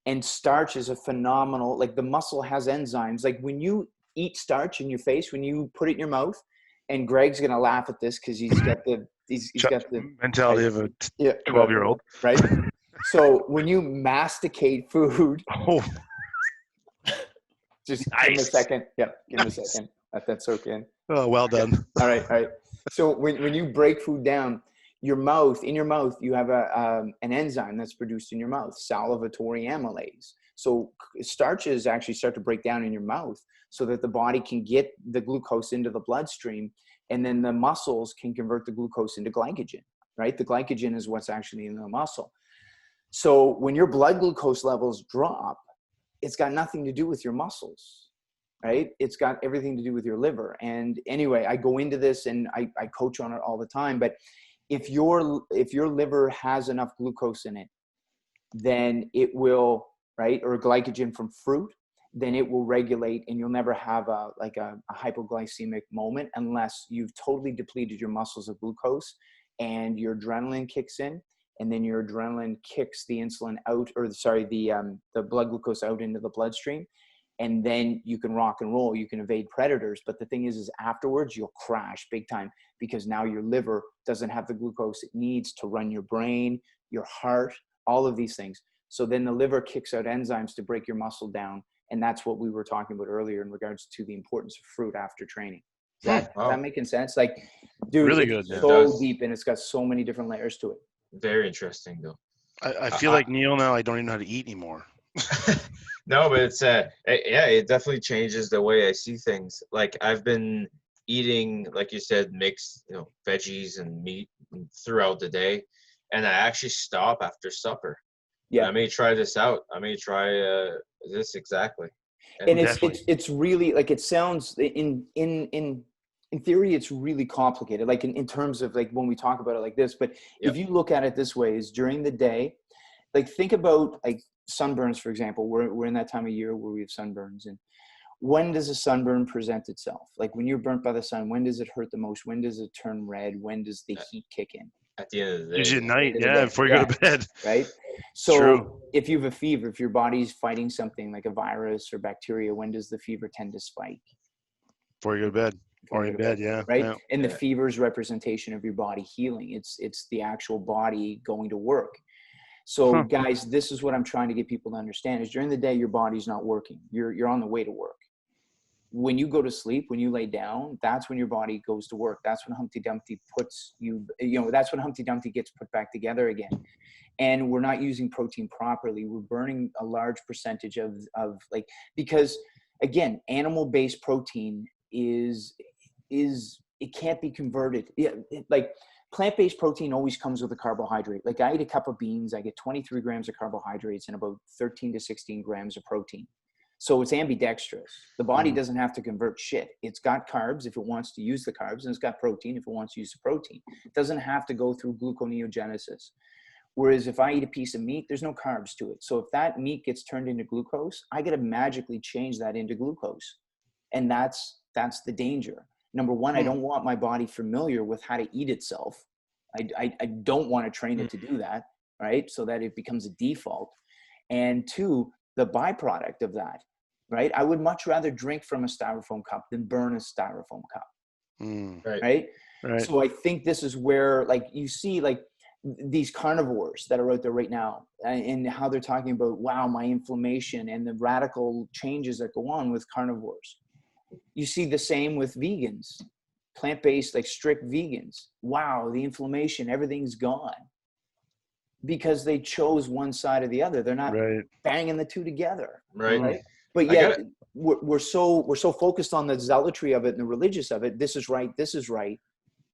And starch is a phenomenal, like the muscle has enzymes. Like when you eat starch in your face, when you put it in your mouth, and Greg's gonna laugh at this because he's got the mentality of a yeah, 12-year-old, right? So when you masticate food, just Nice. give him a second. Yeah, give him a second. Let that soak in. Oh, well done. All right. So when you break food down, in your mouth, you have an enzyme that's produced in your mouth, salivatory amylase. So starches actually start to break down in your mouth so that the body can get the glucose into the bloodstream, and then the muscles can convert the glucose into glycogen, right? The glycogen is what's actually in the muscle. So when your blood glucose levels drop, it's got nothing to do with your muscles, right? It's got everything to do with your liver. And anyway, I go into this and I coach on it all the time. But if your liver has enough glucose in it, then it will, right? Or glycogen from fruit, then it will regulate, and you'll never have a hypoglycemic moment unless you've totally depleted your muscles of glucose and your adrenaline kicks in. And then your adrenaline kicks the insulin out, the blood glucose out into the bloodstream. And then you can rock and roll, you can evade predators. But the thing is afterwards you'll crash big time, because now your liver doesn't have the glucose it needs to run your brain, your heart, all of these things. So then the liver kicks out enzymes to break your muscle down. And that's what we were talking about earlier in regards to the importance of fruit after training. Is that making sense? Like, dude, Really it's good. so deep, and it's got so many different layers to it. Very interesting, though. I feel like Neil now. I don't even know how to eat anymore. No, but it's it definitely changes the way I see things. Like I've been eating, like you said, mixed, veggies and meat throughout the day, and I actually stop after supper. Yeah, I may try this out. I may try this exactly. And it's really, like, it sounds in theory, it's really complicated, like in terms of like when we talk about it like this. But if you look at it this way, is during the day, like think about like sunburns, for example. We're in that time of year where we have sunburns. And when does a sunburn present itself? Like when you're burnt by the sun, when does it hurt the most? When does it turn red? When does the heat kick in? At the end of the day. Usually at night, before you go to bed. Right? So True. if you have a fever, if your body's fighting something like a virus or bacteria, when does the fever tend to spike? Before you go to bed. Or in bed, yeah. Right? Yeah. And the fever is representation of your body healing. It's the actual body going to work. So guys, this is what I'm trying to get people to understand, is during the day, your body's not working. You're on the way to work. When you go to sleep, when you lay down, that's when your body goes to work. That's when Humpty Dumpty that's when Humpty Dumpty gets put back together again. And we're not using protein properly. We're burning a large percentage of because again, animal-based protein it can't be converted. Like plant-based protein always comes with a carbohydrate. Like I eat a cup of beans, I get 23 grams of carbohydrates and about 13 to 16 grams of protein. So it's ambidextrous. The body doesn't have to convert shit. It's got carbs if it wants to use the carbs, and it's got protein if it wants to use the protein. It doesn't have to go through gluconeogenesis. Whereas if I eat a piece of meat, there's no carbs to it. So if that meat gets turned into glucose, I got to magically change that into glucose. And that's the danger. Number one, I don't want my body familiar with how to eat itself. I don't want to train it to do that, right? So that it becomes a default. And two, the byproduct of that, right? I would much rather drink from a styrofoam cup than burn a styrofoam cup, right? So I think this is where, like, you see, like, these carnivores that are out there right now and how they're talking about, wow, my inflammation and the radical changes that go on with carnivores. You see the same with vegans, plant-based, like strict vegans. Wow, the inflammation, everything's gone because they chose one side or the other. They're not banging the two together. Right. But yet we're so focused on the zealotry of it and the religious of it. This is right. This is right.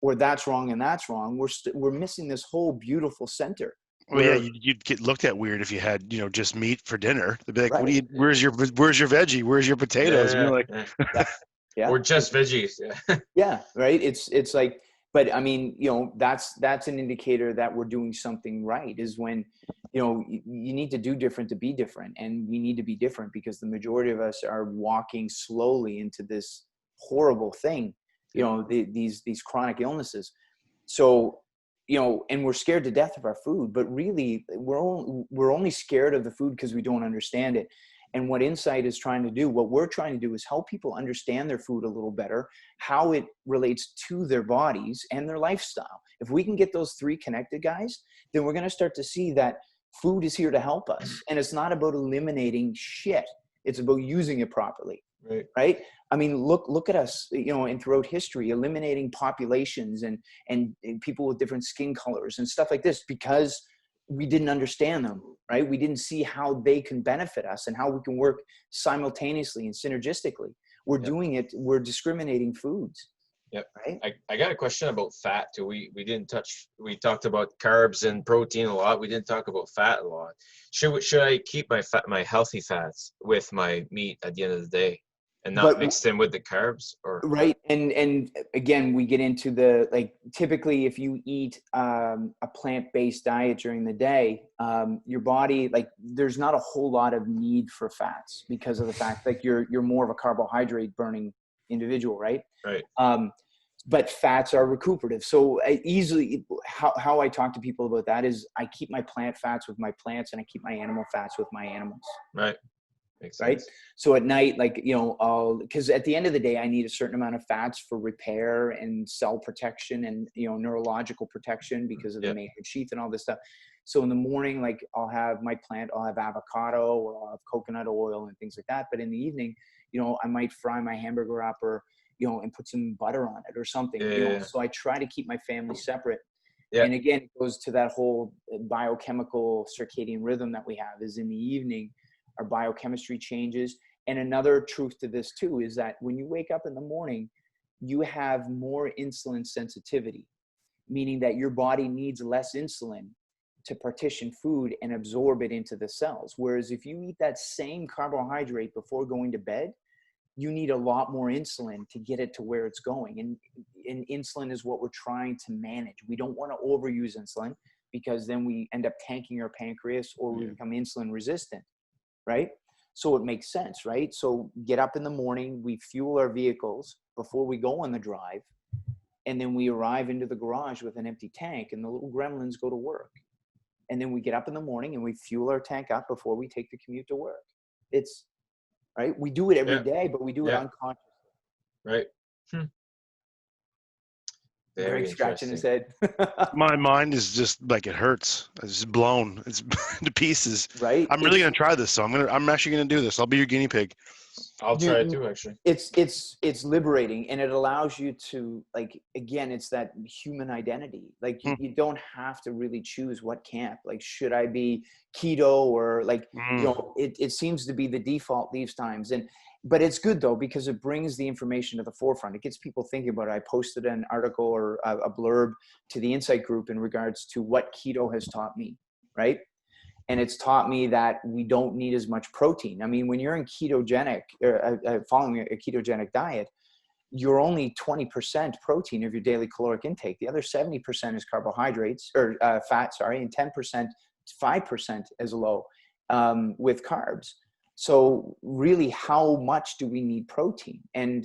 Or that's wrong and that's wrong. We're missing this whole beautiful center. Well, yeah, you'd get looked at weird if you had, just meat for dinner. They'd be like, "What do you? Where's your veggie? Where's your potatoes?" And you're like, Yeah. Or just veggies. Yeah. Yeah. Right. It's like, but I mean, that's an indicator that we're doing something right, is when, you need to do different to be different. And we need to be different because the majority of us are walking slowly into this horrible thing, these chronic illnesses. So, and we're scared to death of our food, but really we're only scared of the food because we don't understand it. And what Insight is trying to do, what we're trying to do, is help people understand their food a little better, how it relates to their bodies and their lifestyle. If we can get those three connected, guys, then we're going to start to see that food is here to help us. And it's not about eliminating shit. It's about using it properly. Right. I mean, look at us, and throughout history, eliminating populations and people with different skin colors and stuff like this, because we didn't understand them, right? We didn't see how they can benefit us and how we can work simultaneously and synergistically. We're doing it. We're discriminating foods. Yep. Right. I got a question about fat too. We talked about carbs and protein a lot. We didn't talk about fat a lot. Should I keep my healthy fats with my meat at the end of the day and not mix them with the carbs? Or right. And again, we get into typically if you eat a plant-based diet during the day, your body, there's not a whole lot of need for fats because of the fact that you're more of a carbohydrate burning individual, right? Right. But fats are recuperative. So how I talk to people about that is I keep my plant fats with my plants and I keep my animal fats with my animals. Right. Makes sense. Right. So at night, because at the end of the day, I need a certain amount of fats for repair and cell protection and, neurological protection because of the matrix sheath and all this stuff. So in the morning, I'll have my plant, I'll have avocado or I'll have coconut oil and things like that. But in the evening, I might fry my hamburger wrapper, and put some butter on it or something. So I try to keep my family separate. Yeah. And again, it goes to that whole biochemical circadian rhythm that we have, is in the evening, our biochemistry changes. And another truth to this too, is that when you wake up in the morning, you have more insulin sensitivity, meaning that your body needs less insulin to partition food and absorb it into the cells. Whereas if you eat that same carbohydrate before going to bed, you need a lot more insulin to get it to where it's going. And insulin is what we're trying to manage. We don't want to overuse insulin because then we end up tanking our pancreas or we become insulin resistant, right? So it makes sense, right? So get up in the morning, we fuel our vehicles before we go on the drive, and then we arrive into the garage with an empty tank and the little gremlins go to work. And then we get up in the morning and we fuel our tank up before we take the commute to work. It's right. We do it every day, but we do it unconsciously. Right. Very scratching his head. My mind is just it hurts. It's just blown. It's to pieces. Right. I'm really gonna try this. So I'm actually gonna do this. I'll be your guinea pig. I'll try it too, actually. It's liberating, and it allows you to, again, it's that human identity. You don't have to really choose what camp. Should I be keto or it seems to be the default these times. But it's good though, because it brings the information to the forefront. It gets people thinking about it. I posted an article or a blurb to the Insight group in regards to what keto has taught me, right? And it's taught me that we don't need as much protein. I mean, when you're in ketogenic or following a ketogenic diet, you're only 20% protein of your daily caloric intake. The other 70% is carbohydrates or fat, and 10%, 5% as low with carbs. So really, how much do we need protein? And,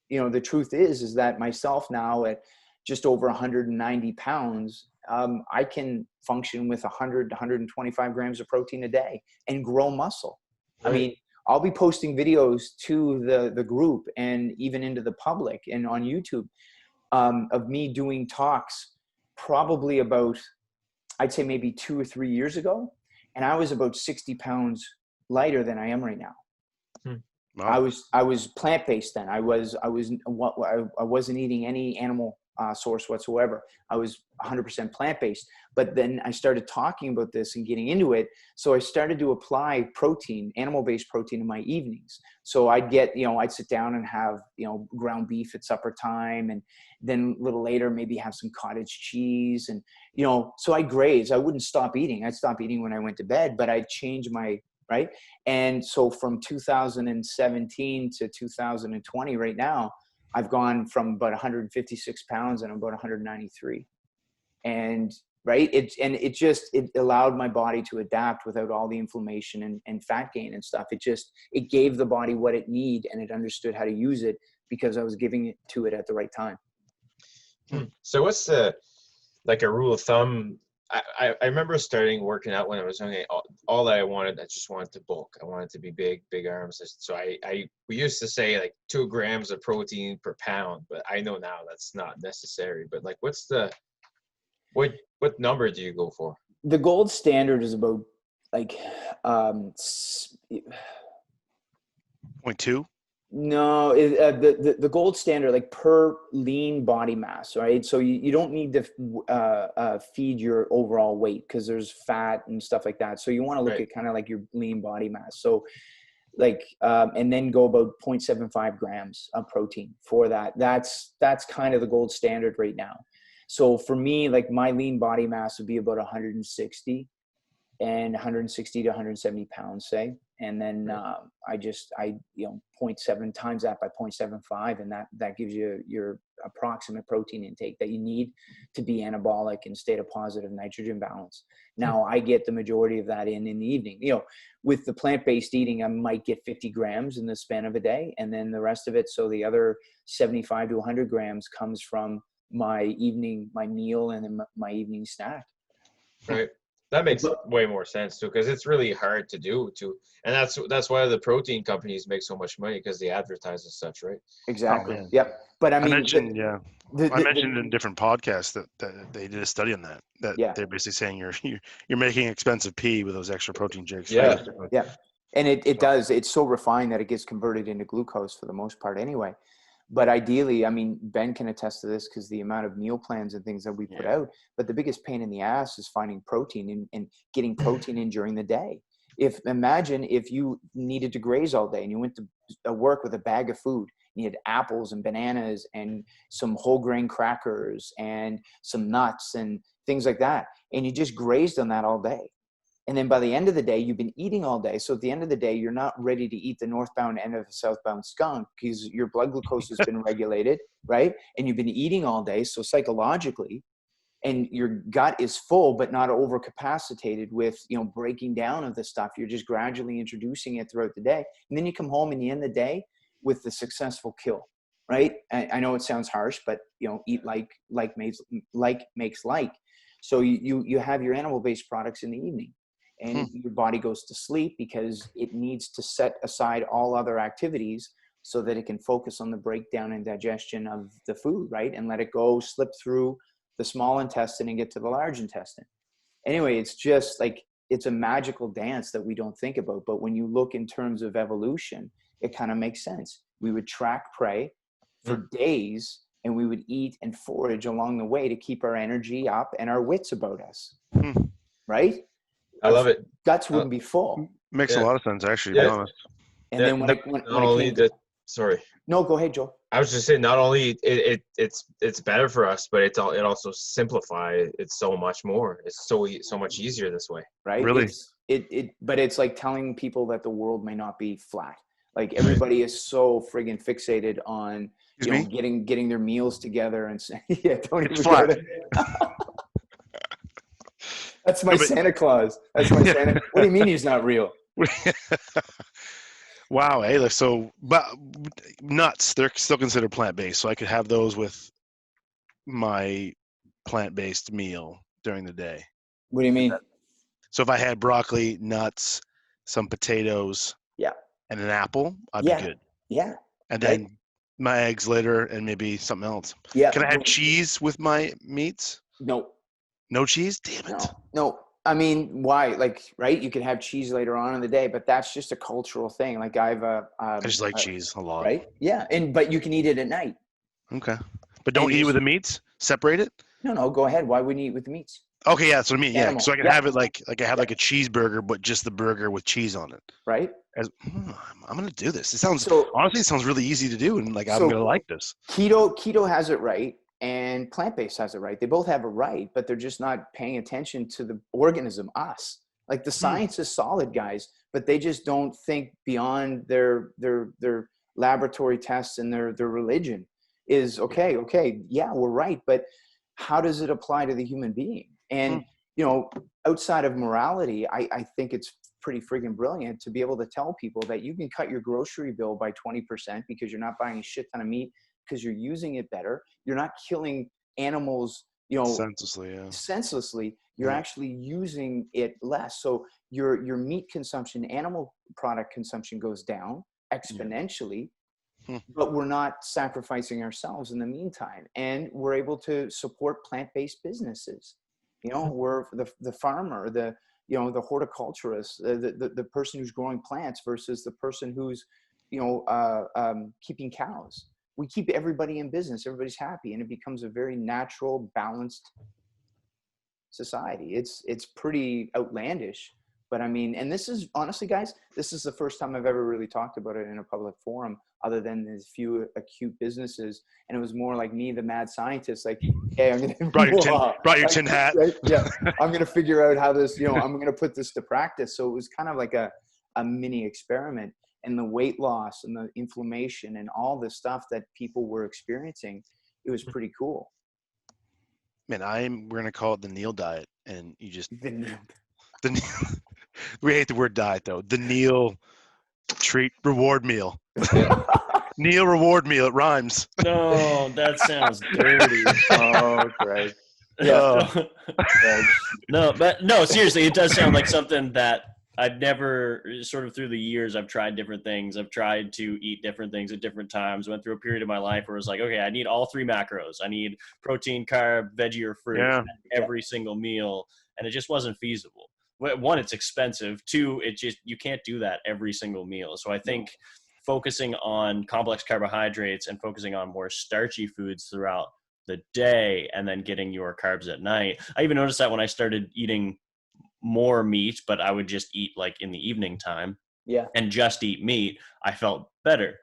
the truth is that myself now at just over 190 pounds, I can function with 100 to 125 grams of protein a day and grow muscle. Right. I mean, I'll be posting videos to the group and even into the public and on YouTube of me doing talks probably about, I'd say maybe 2 or 3 years ago. And I was about 60 pounds lighter than I am right now. Wow. I was plant-based then. I wasn't eating any animal source whatsoever. I was 100% plant-based, but then I started talking about this and getting into it. So I started to apply protein, animal-based protein in my evenings. So I'd get, I'd sit down and have, ground beef at supper time. And then a little later, maybe have some cottage cheese and, so I graze. I wouldn't stop eating. I'd stop eating when I went to bed, but I'd change my right? And so from 2017 to 2020 right now, I've gone from about 156 pounds and about 193. And right, it allowed my body to adapt without all the inflammation and fat gain and stuff. It gave the body what it needed, and it understood how to use it because I was giving it to it at the right time. So what's like a rule of thumb? I remember starting working out when I was young. All that I just wanted to bulk. I wanted to be big arms. So we used to say like 2 grams of protein per pound, but I know now that's not necessary. But like, what number do you go for? The gold standard is about like 0.2. No, the gold standard, like per lean body mass, right? So you don't need to feed your overall weight because there's fat and stuff like that. So you want to look at kind of like your lean body mass. So like, and then go about 0.75 grams of protein for that. That's kind of the gold standard right now. So for me, like my lean body mass would be about 160 to 170 pounds, say. And then I 0.7 times that by 0.75, and that gives you your approximate protein intake that you need to be anabolic and state of positive nitrogen balance. Now I get the majority of that in the evening. With the plant-based eating, I might get 50 grams in the span of a day, and then the rest of it, so the other 75 to 100 grams comes from my meal and then my evening snack. Right. That makes way more sense too, because it's really hard to do and that's why the protein companies make so much money, because they advertise as such, right? Exactly. Oh, yep. But I mentioned, I mentioned in different podcasts that they did a study on that they're basically saying you're making expensive pee with those extra protein drinks. Yeah. And it does. It's so refined that it gets converted into glucose for the most part anyway. But ideally, I mean, Ben can attest to this because the amount of meal plans and things that we put out, but the biggest pain in the ass is finding protein and getting protein in during the day. Imagine if you needed to graze all day and you went to work with a bag of food, and you had apples and bananas and some whole grain crackers and some nuts and things like that. And you just grazed on that all day. And then by the end of the day, you've been eating all day. So at the end of the day, you're not ready to eat the northbound end of a southbound skunk because your blood glucose has been regulated, right? And you've been eating all day. So psychologically, and your gut is full, but not overcapacitated with, breaking down of the stuff. You're just gradually introducing it throughout the day. And then you come home and you end the day with the successful kill, right? I know it sounds harsh, but, eat like makes like. So you have your animal-based products in the evening. And your body goes to sleep because it needs to set aside all other activities so that it can focus on the breakdown and digestion of the food, right? And let it go, slip through the small intestine and get to the large intestine. Anyway, it's just like, it's a magical dance that we don't think about. But when you look in terms of evolution, it kind of makes sense. We would track prey for days, and we would eat and forage along the way to keep our energy up and our wits about us, right? I love it. Guts wouldn't be full. Makes a lot of sense, actually, to be honest. And then when it came sorry. No, go ahead, Joel. I was just saying, not only it's better for us, but it also simplifies it so much more. It's so much easier this way. Right? Really? But it's like telling people that the world may not be flat. Like everybody is so friggin' fixated on getting their meals together and saying, don't even flat. Get it. That's my Santa Claus. That's my Santa. What do you mean he's not real? Wow. Hey, so, but nuts, they're still considered plant-based. So I could have those with my plant-based meal during the day. What do you mean? So if I had broccoli, nuts, some potatoes, and an apple, I'd be good. Yeah. And then my eggs later and maybe something else. Yeah. Can I have cheese with my meats? No. No cheese? Damn it. No. I mean, why? Like, right? You can have cheese later on in the day, but that's just a cultural thing. Like I just like cheese a lot. Right? Yeah. But you can eat it at night. Okay. But don't eat it with the meats? Separate it? No, go ahead. Why wouldn't you eat with the meats? Okay, yeah, that's what I mean. Yeah, so I can have it like I have like a cheeseburger, but just the burger with cheese on it. Right. I'm gonna do this. Honestly, it sounds really easy to do, and like I'm gonna like this. Keto has it right, and plant-based has it right. They both have it right, but they're just not paying attention to the organism, us. Like the science is solid, guys, but they just don't think beyond their laboratory tests and their religion is okay. Yeah, we're right. But how does it apply to the human being? And, outside of morality, I think it's pretty friggin' brilliant to be able to tell people that you can cut your grocery bill by 20% because you're not buying a shit ton of meat, because you're using it better. You're not killing animals, senselessly. You're actually using it less. So your meat consumption, animal product consumption goes down exponentially, but we're not sacrificing ourselves in the meantime. And we're able to support plant-based businesses. We're the farmer, the horticulturist, the person who's growing plants versus the person who's, keeping cows. We keep everybody in business. Everybody's happy, and it becomes a very natural, balanced society. It's pretty outlandish, but I mean, and this is honestly, guys, this is the first time I've ever really talked about it in a public forum, other than these few acute businesses. And it was more like me, the mad scientist, like, hey, I'm gonna brought your tin hat. Right? Yeah, I'm gonna figure out how this, I'm gonna put this to practice. So it was kind of like a mini experiment. And the weight loss and the inflammation and all the stuff that people were experiencing, it was pretty cool. Man, we're gonna call it the Neil diet, and you just we hate the word diet though. The Neil treat reward meal. Neil reward meal. It rhymes. No, that sounds dirty. Oh, great. Yeah. No, seriously, it does sound like something that I've never, sort of through the years, I've tried different things. I've tried to eat different things at different times. Went through a period of my life where it was like, okay, I need all three macros. I need protein, carb, veggie, or fruit every single meal. And it just wasn't feasible. One, it's expensive. Two, you can't do that every single meal. So I think focusing on complex carbohydrates and focusing on more starchy foods throughout the day and then getting your carbs at night. I even noticed that when I started eating more meat, but I would just eat like in the evening time and just eat meat, I felt better.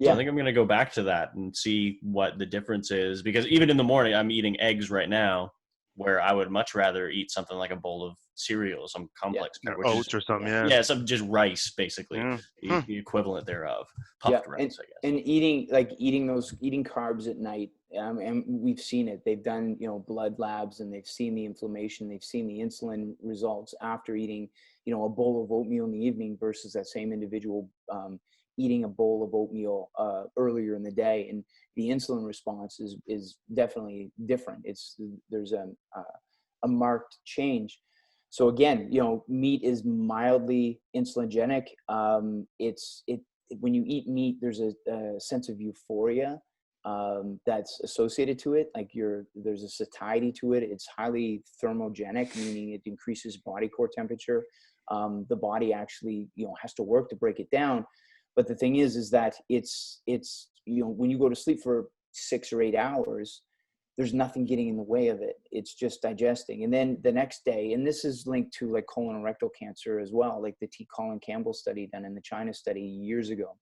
So I think I'm going to go back to that and see what the difference is, because even in the morning, I'm eating eggs right now, where I would much rather eat something like a bowl of cereal, some complex carb, oats or something. Some just rice, basically, the equivalent thereof, puffed rice, I guess. And eating carbs at night, and we've seen it. They've done blood labs, and they've seen the inflammation, they've seen the insulin results after eating a bowl of oatmeal in the evening versus that same individual eating a bowl of oatmeal earlier in the day, and the insulin response is definitely different. There's a marked change. So again, meat is mildly insulinogenic. When you eat meat, there's a sense of euphoria that's associated to it. Like there's a satiety to it. It's highly thermogenic, meaning it increases body core temperature. The body actually has to work to break it down. But the thing is that it's when you go to sleep for 6 or 8 hours, there's nothing getting in the way of it. It's just digesting. And then the next day, and this is linked to like colon and rectal cancer as well, like the T. Colin Campbell study done in the China study years ago,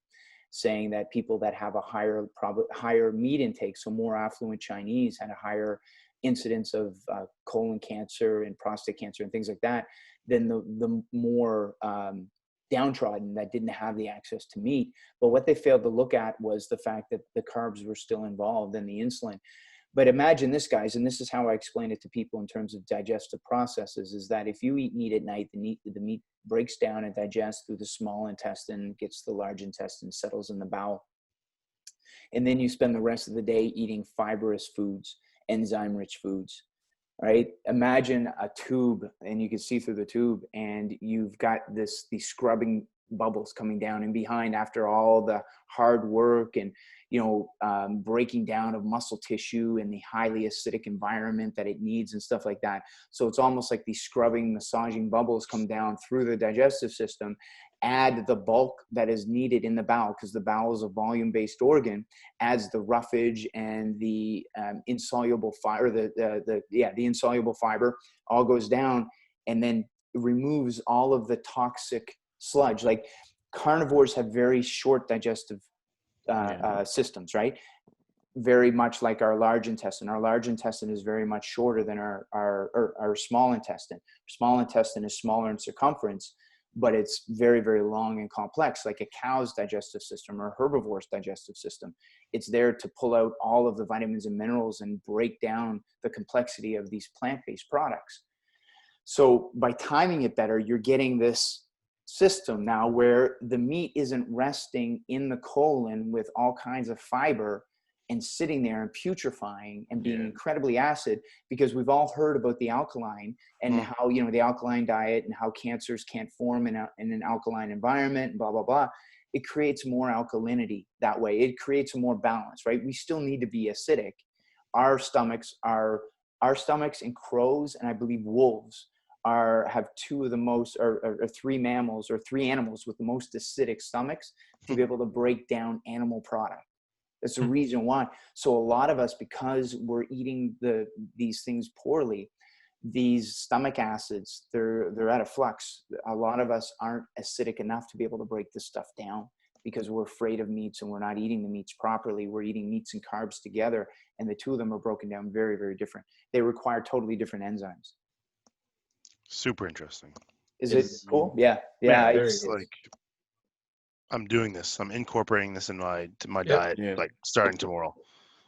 saying that people that have a higher meat intake, so more affluent Chinese, had a higher incidence of colon cancer and prostate cancer and things like that than the more downtrodden that didn't have the access to meat. But what they failed to look at was the fact that the carbs were still involved in the insulin. But imagine this, guys, and this is how I explain it to people in terms of digestive processes, is that if you eat meat at night, the meat breaks down and digests through the small intestine, gets to the large intestine, settles in the bowel. And then you spend the rest of the day eating fibrous foods, enzyme-rich foods, right? Imagine a tube, and you can see through the tube, and you've got these scrubbing bubbles coming down in behind after all the hard work and breaking down of muscle tissue and the highly acidic environment that it needs and stuff like that. So it's almost like these scrubbing, massaging bubbles come down through the digestive system, add the bulk that is needed in the bowel, because the bowel is a volume-based organ, adds the roughage and the insoluble fiber, the insoluble fiber all goes down, and then removes all of the toxic sludge. Like carnivores have very short digestive systems, right? Very much like our large intestine. Our large intestine is very much shorter than our small intestine. Our small intestine is smaller in circumference, but it's very, very long and complex, like a cow's digestive system or a herbivore's digestive system. It's there to pull out all of the vitamins and minerals and break down the complexity of these plant-based products. So by timing it better, you're getting this system now where the meat isn't resting in the colon with all kinds of fiber and sitting there and putrefying and being incredibly acid, because we've all heard about the alkaline and how, you know, the alkaline diet and how cancers can't form in an alkaline environment and blah, blah, blah. It creates more alkalinity that way. It creates more balance, right? We still need to be acidic. Our stomachs and crows, and I believe wolves, have two of the most, or three mammals or three animals with the most acidic stomachs to be able to break down animal product. That's the reason why. So a lot of us, because we're eating these things poorly, these stomach acids, they're out of flux. A lot of us aren't acidic enough to be able to break this stuff down because we're afraid of meats and we're not eating the meats properly. We're eating meats and carbs together, and the two of them are broken down very, very different. They require totally different enzymes. Super interesting. Is it cool? Yeah. It's like, I'm doing this. I'm incorporating this in my diet, like starting tomorrow.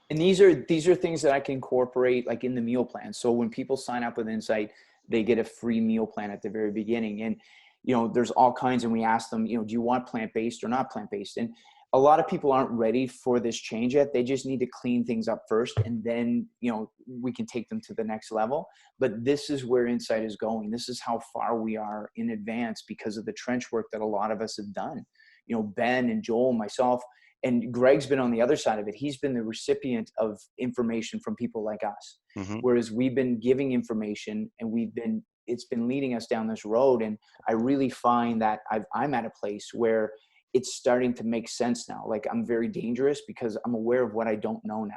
And these are things that I can incorporate like in the meal plan. So when people sign up with Insight, they get a free meal plan at the very beginning. And, you know, there's all kinds, and we ask them, you know, do you want plant-based or not plant-based? And a lot of people aren't ready for this change yet. They just need to clean things up first, and then, you know, we can take them to the next level. But this is where Insight is going. This is how far we are in advance because of the trench work that a lot of us have done. You know, Ben and Joel, myself, and Greg's been on the other side of it. He's been the recipient of information from people like us. Whereas we've been giving information, and it's been leading us down this road. And I really find that I'm at a place where it's starting to make sense now. Like, I'm very dangerous because I'm aware of what I don't know now.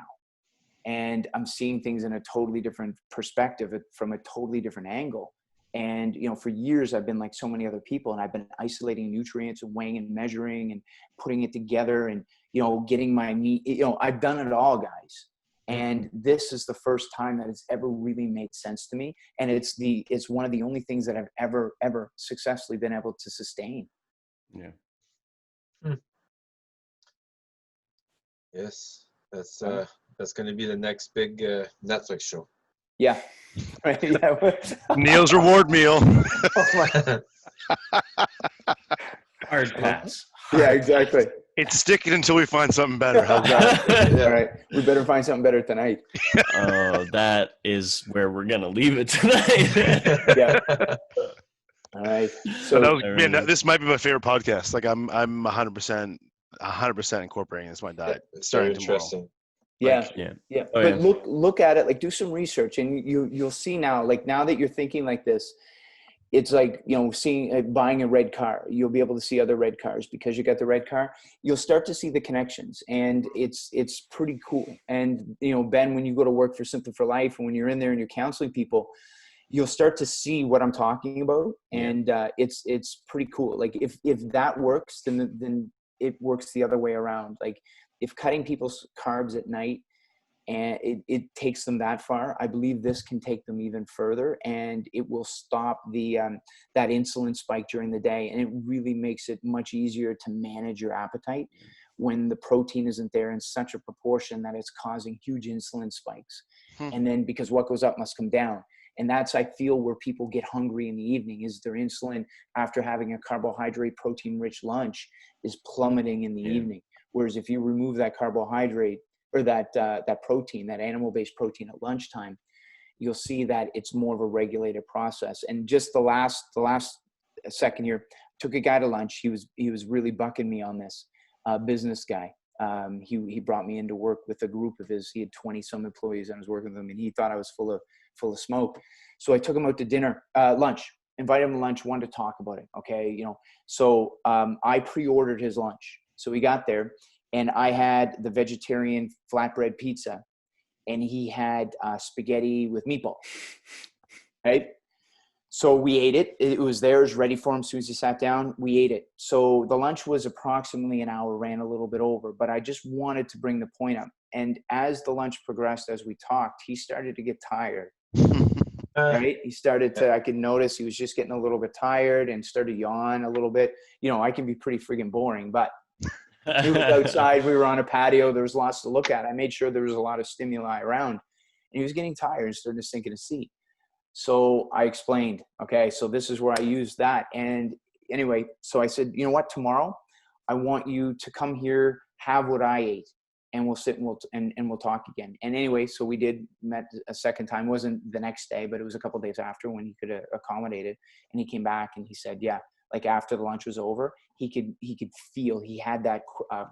And I'm seeing things in a totally different perspective, from a totally different angle. And, you know, for years I've been like so many other people, and I've been isolating nutrients and weighing and measuring and putting it together and, you know, getting my meat, you know, I've done it all, guys. And this is the first time that it's ever really made sense to me. And it's one of the only things that I've ever successfully been able to sustain. Yeah. Yes. That's going to be the next big Netflix show. Yeah. Right. Yeah. Neil's reward meal. Hard pass. Yeah, exactly. It's sticking until we find something better. How's that? All right. We better find something better tonight. Oh, that is where we're going to leave it tonight. Yeah. All right. So this might be my favorite podcast. Like, I'm 100% incorporating this in my diet. It's starting very tomorrow. interesting. Yeah. Oh, but look at it, like, do some research, and you'll see now, like, now that you're thinking like this, it's like, you know, buying a red car. You'll be able to see other red cars because you got the red car. You'll start to see the connections, and it's pretty cool. And, you know, Ben, when you go to work for Simply for Life, and when you're in there and you're counseling people, you'll start to see what I'm talking about. And it's pretty cool. Like, if that works, then it works the other way around. Like, if cutting people's carbs at night and it takes them that far, I believe this can take them even further, and it will stop that insulin spike during the day. And it really makes it much easier to manage your appetite when the protein isn't there in such a proportion that it's causing huge insulin spikes. And then, because what goes up must come down. And that's, I feel, where people get hungry in the evening, is their insulin after having a carbohydrate protein rich lunch is plummeting in the evening. Whereas if you remove that carbohydrate or that protein, that animal-based protein at lunchtime, you'll see that it's more of a regulated process. And just the last second here, took a guy to lunch. He was really bucking me on this, business guy. He brought me into work with a group of his. He had 20 some employees, and I was working with them, and he thought I was full of smoke. So I took him out to lunch, invited him to lunch, wanted to talk about it. Okay. You know, so I pre-ordered his lunch. So we got there, and I had the vegetarian flatbread pizza, and he had spaghetti with meatballs, right? So we ate it. It was theirs, ready for him. As soon as he sat down, we ate it. So the lunch was approximately an hour, ran a little bit over, but I just wanted to bring the point up. And as the lunch progressed, as we talked, he started to get tired. right? He started to, I could notice he was just getting a little bit tired and started to yawn a little bit. I can be pretty friggin' boring, but he was outside. We were on a patio. There was lots to look at. I made sure there was a lot of stimuli around, and he was getting tired and started to sink in a seat. So I explained, okay, so this is where I used that. And anyway, so I said, you know what, tomorrow I want you to come here, have what I ate, and we'll sit and we'll talk again. And anyway, so we met a second time. It wasn't the next day, but it was a couple of days after when he could accommodate it. And he came back and he said, yeah, like after the lunch was over, he could feel, he had that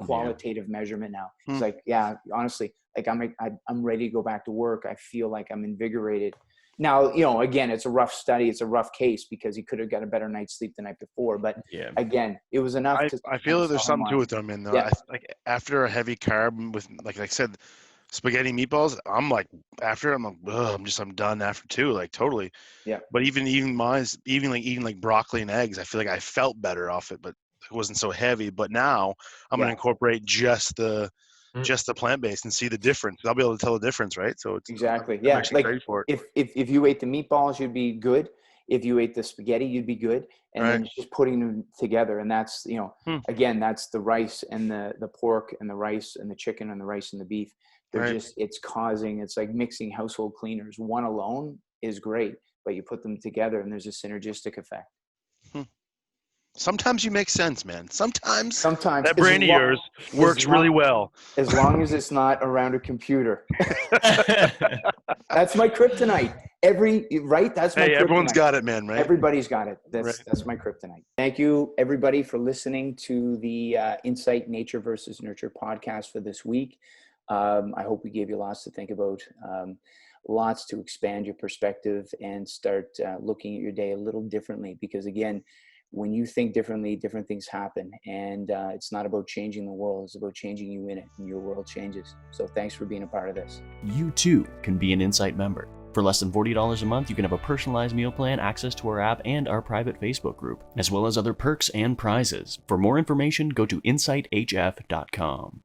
qualitative measurement now. He's like, yeah, honestly, like I'm ready to go back to work. I feel like I'm invigorated. Now, again, it's a rough study. It's a rough case because he could have got a better night's sleep the night before. But again, it was enough. I feel that there's something to it, though, man. Though, like after a heavy carb with, like I said, spaghetti meatballs, I'm like, after I'm like, I'm done after two, like totally. Yeah. But even mine, even like eating like broccoli and eggs, I feel like I felt better off it, but it wasn't so heavy. But now I'm gonna incorporate just the plant-based and see the difference. I'll be able to tell the difference, right? So it's exactly, I'm actually excited for it. If you ate the meatballs, you'd be good. If you ate the spaghetti, you'd be good. And then just putting them together, and that's again, that's the rice and the pork and the rice and the chicken and the rice and the beef. They're it's like mixing household cleaners. One alone is great, but you put them together and there's a synergistic effect. Sometimes you make sense, man. Sometimes that brain of yours works really well. As long as it's not around a computer. That's my kryptonite. That's my kryptonite. Everyone's got it, man, right? Everybody's got it. That's my kryptonite. Thank you, everybody, for listening to the Insight Nature versus Nurture podcast for this week. I hope we gave you lots to think about, lots to expand your perspective and start looking at your day a little differently, because again, when you think differently, different things happen. And it's not about changing the world. It's about changing you in it, and your world changes. So thanks for being a part of this. You too can be an Insight member. For less than $40 a month, you can have a personalized meal plan, access to our app, and our private Facebook group, as well as other perks and prizes. For more information, go to insighthf.com.